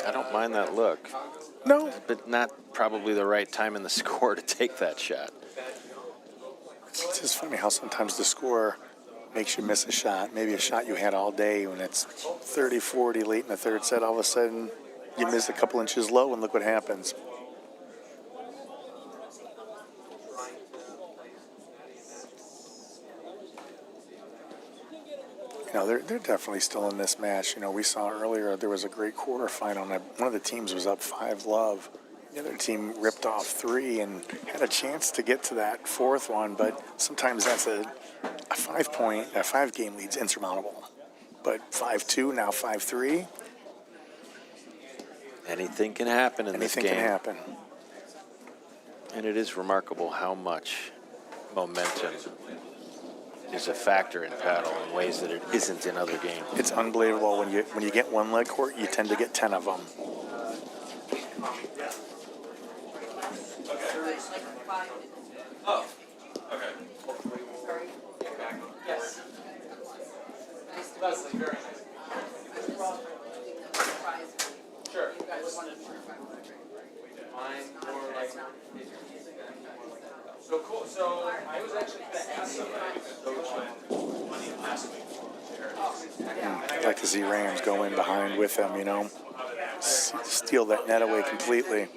S5: I don't mind that look,
S7: No,
S5: but not probably the right time in the score to take that shot.
S7: it's just funny how sometimes the score makes you miss a shot. Maybe a shot you had all day when it's 30-40 late in the third set. All of a sudden, you miss a couple inches low, and look what happens. You know, they're definitely still in this match. You know, we saw earlier there was a great quarterfinal, and one of the teams was up 5-love. The other team ripped off 3 and had a chance to get to that fourth one, but sometimes that's a 5-game lead's insurmountable. But 5-2, now 5-3.
S5: Anything can happen in this
S7: Anything
S5: game.
S7: can happen.
S5: And it is remarkable how much momentum is a factor in paddle in ways that it isn't in other games.
S7: It's unbelievable when you get one leg court, you tend to get 10 of them.
S8: Oh, okay. Yes. Leslie, very nice. Sure. Mine more like. So cool. So I was actually going to ask somebody last week.
S7: I'd like to see Rams go in behind with them, you know, steal that net away completely.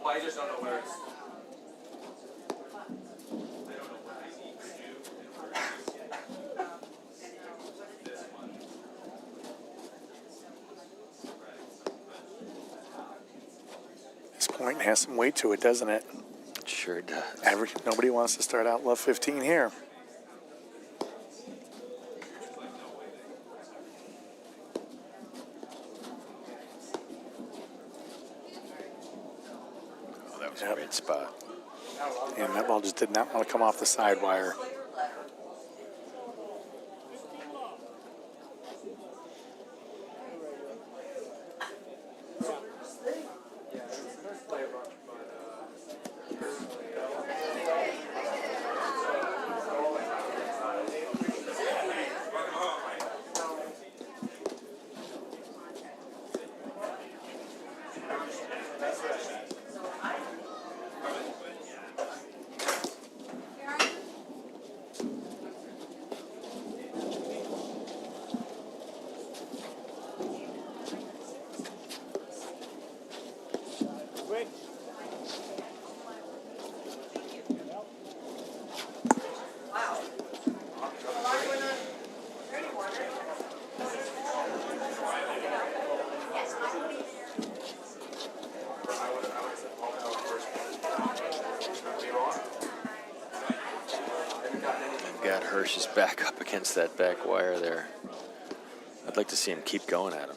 S8: Well, I just don't know where it's.
S7: This point has some weight to it, doesn't it?
S5: It sure does.
S7: Nobody wants to start out love 15 here.
S5: Oh, that was a great spot.
S7: And that ball just did not want to come off the side wire.
S5: Hersh is back up against that back wire there. I'd like to see him keep going at him.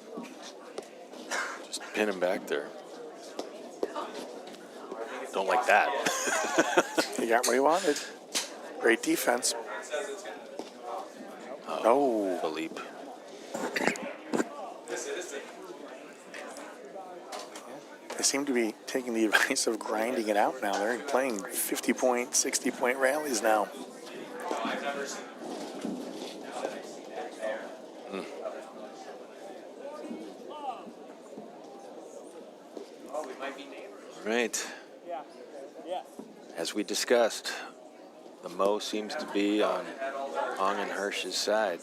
S5: Just pin him back there. Don't like that.
S7: He got what he wanted. Great defense. Oh,
S5: a leap.
S7: They seem to be taking the advice of grinding it out now. They're playing 50-point, 60-point rallies now.
S5: Right. As we discussed, the Mo seems to be on Ong and Hersh's side.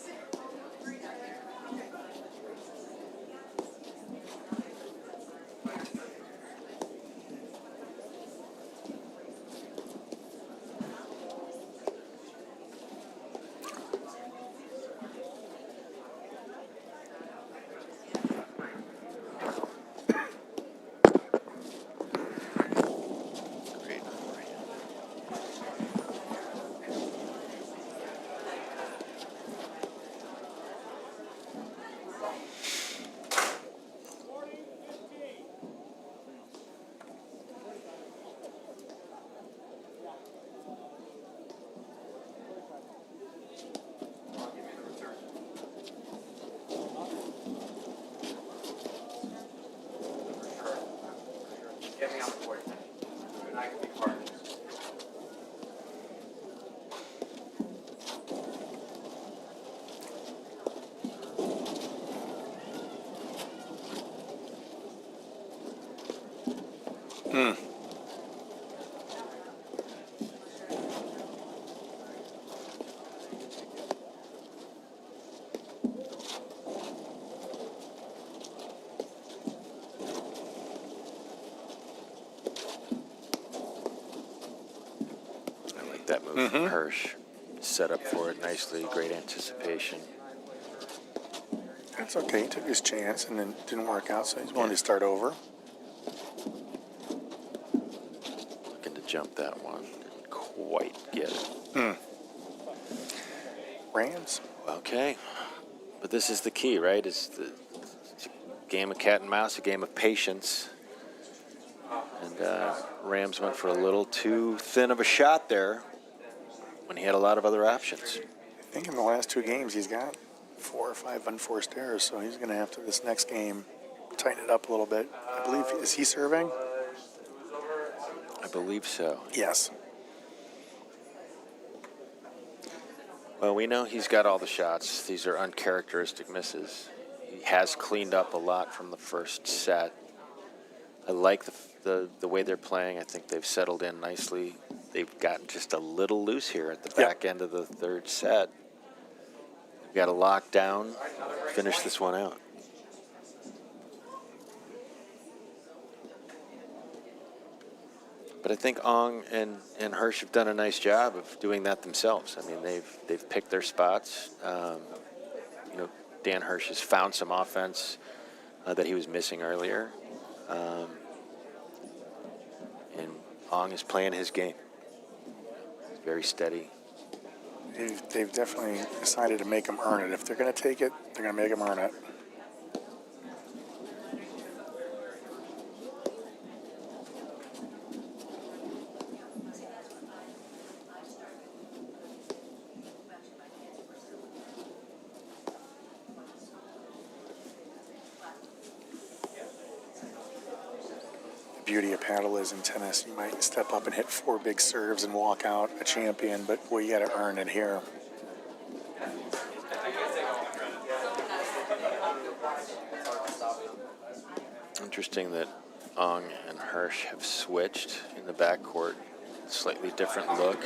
S8: Get me on the board. You and I can be partners.
S5: That move from Hersh. Set up for it nicely. Great anticipation.
S7: That's okay. He took his chance and then didn't work out, so he's willing to start over.
S5: Looking to jump that one. Didn't quite get it.
S7: Rams.
S5: Okay. But this is the key, right? It's a game of cat and mouse, a game of patience. And Rams went for a little too thin of a shot there when he had a lot of other options.
S7: I think in the last two games he's got 4 or 5 unforced errors, so he's going to have to, this next game, tighten it up a little bit. I believe, is he serving?
S5: I believe so.
S7: Yes.
S5: Well, we know he's got all the shots. These are uncharacteristic misses. He has cleaned up a lot from the first set. I like the way they're playing. I think they've settled in nicely. They've gotten just a little loose here at the back end of the third set. We've got to lock down, finish this one out. But I think Ong and Hersh have done a nice job of doing that themselves. I mean, they've picked their spots. You know, Dan Hersh has found some offense that he was missing earlier. And Ong is playing his game. He's very steady.
S7: They've definitely decided to make him earn it. If they're going to take it, they're going to make him earn it. Beauty of paddle is in tennis. You might step up and hit 4 big serves and walk out a champion, but boy, you got to earn it here.
S5: Interesting that Ong and Hersh have switched in the backcourt. Slightly different look.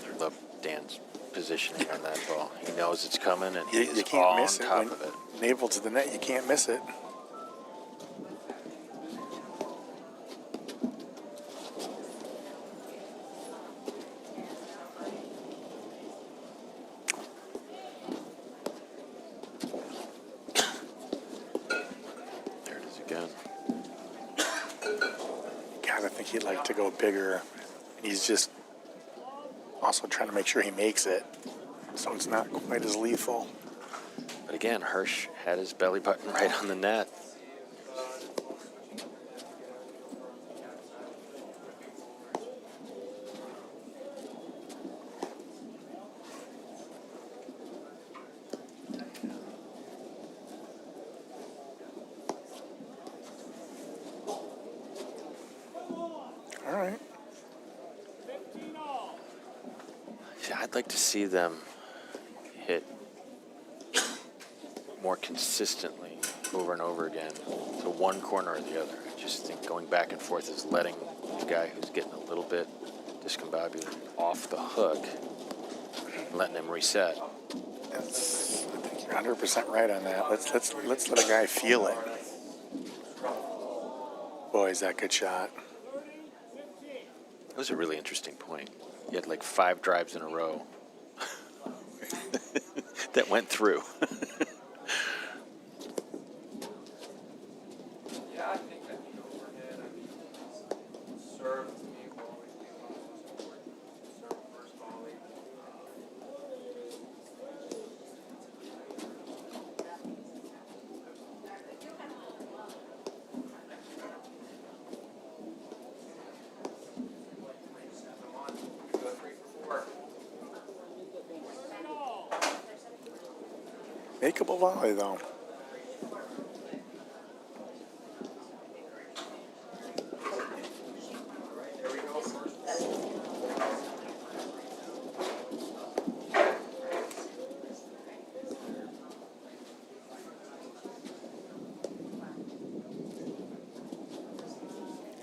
S5: I love Dan's positioning on that ball. He knows it's coming, and he is
S7: You can't
S5: all
S7: miss
S5: on
S7: it.
S5: top
S7: When
S5: of it.
S7: navel to the net, you can't miss it. gotta think he'd like to go bigger. He's just also trying to make sure he makes it, so it's not quite as lethal.
S5: But again, Hersh had his belly button right on the net.
S7: All right.
S5: Yeah, I'd like to see them hit more consistently over and over again to one corner or the other. I just think going back and forth is letting the guy who's getting a little bit discombobulated off the hook and letting him reset.
S7: I think you're 100% right on that. Let's let a guy feel it. Boy, is that a good shot.
S5: That was a really interesting point. You had like 5 drives in a row that went through.
S8: Yeah, I think that the overhead, I mean, serve to me will always be one of the most important. Serve first volley. Go 3 for 4.
S7: Makeable volley, though.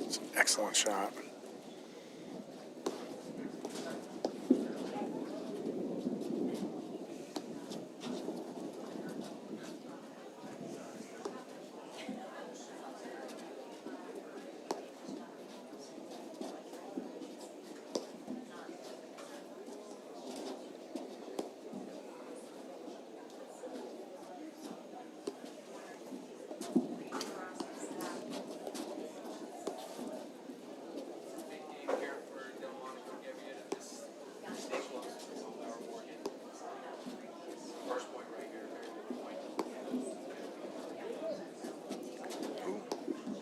S7: It's an excellent shot.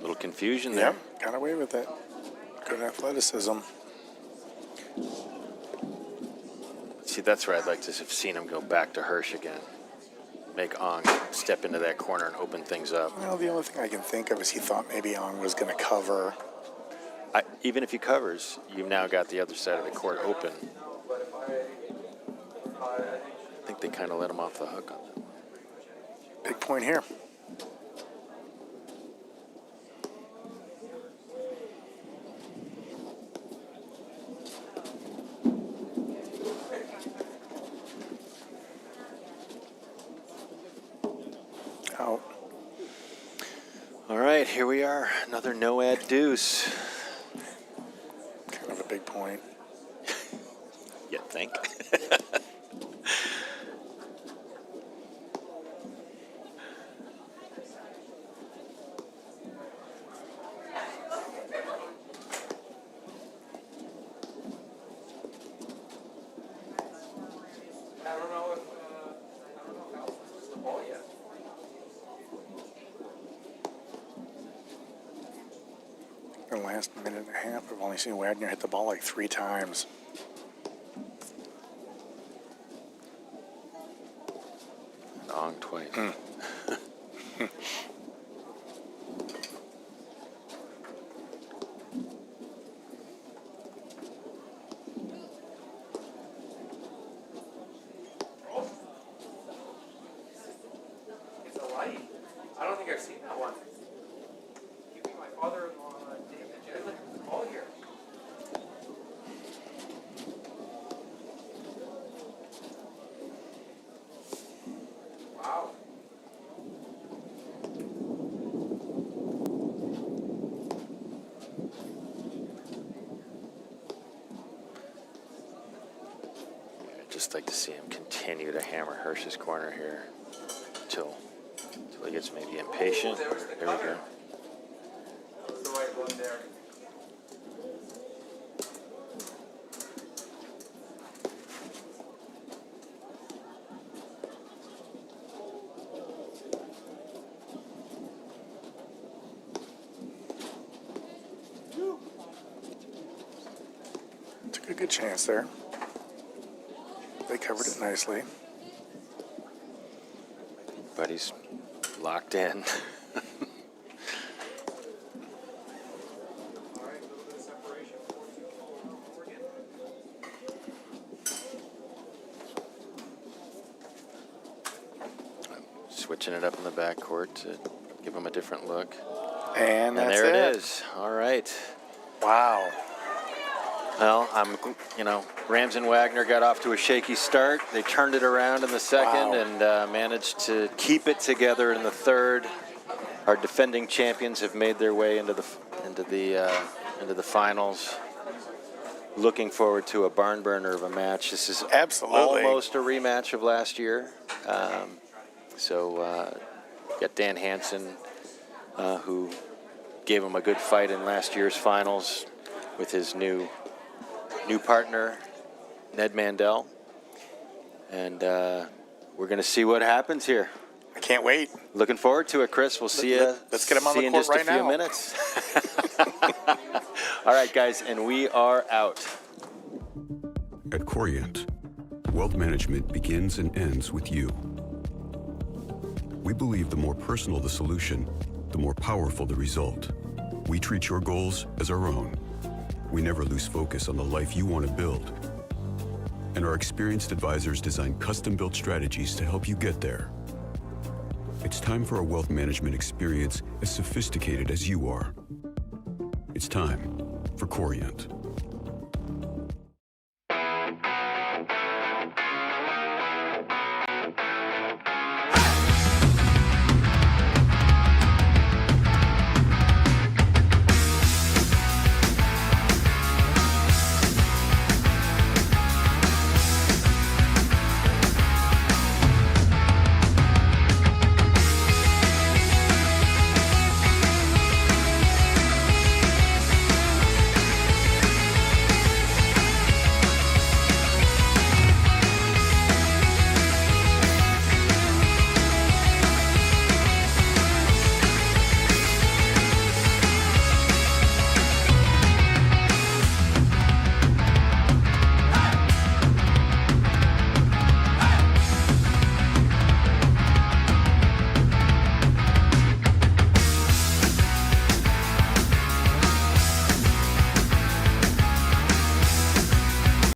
S5: Little confusion there.
S7: Yep, got away with it. Good athleticism.
S5: See, that's where I'd like to have seen him go back to Hersh again. Make Ong step into that corner and open things up.
S7: Well, the only thing I can think of is he thought maybe Ong was going to cover.
S5: Even if he covers, you've now got the other side of the court open. I think they kind of let him off the hook on that.
S7: Big point here. Out.
S5: All right, here we are. Another no-ad deuce.
S7: Kind of a big point.
S5: You think?
S8: I don't know if Alf was the ball yet.
S7: In the last minute and a half, I've only seen Wagner hit the ball like 3 times.
S5: And Ong twice.
S8: It's a light. I don't think I've seen that one. Keeping my father-in-law, David Jedlick, with the ball here. Wow.
S5: I'd just like to see him continue to hammer Hersh's corner here until he gets maybe impatient. There we go.
S8: That was the right one there.
S7: good chance there. They covered it nicely.
S5: But he's locked in. Switching it up in the backcourt to give him a different look.
S7: And that's
S5: there it is. All right.
S7: Wow.
S5: Well, Rams and Wagner got off to a shaky start. They turned it around in the second and managed to keep it together in the third. Our defending champions have made their way into the finals. Looking forward to a barn burner of a match. This is
S7: Absolutely
S5: almost a rematch of last year. Got Dan Hansen, who gave him a good fight in last year's finals with his new partner, Ned Mandel. And we're going to see what happens here.
S7: I can't wait.
S5: Looking forward to it, Chris. We'll see you.
S7: Let's get him on the
S5: in
S7: court
S5: just
S7: right
S5: a few
S7: now.
S5: minutes. All right, guys, and we are out.
S3: At Corient, wealth management begins and ends with you. We believe the more personal the solution, the more powerful the result. We treat your goals as our own. We never lose focus on the life you want to build. And our experienced advisors design custom-built strategies to help you get there. It's time for a wealth management experience as sophisticated as you are. It's time for Corient.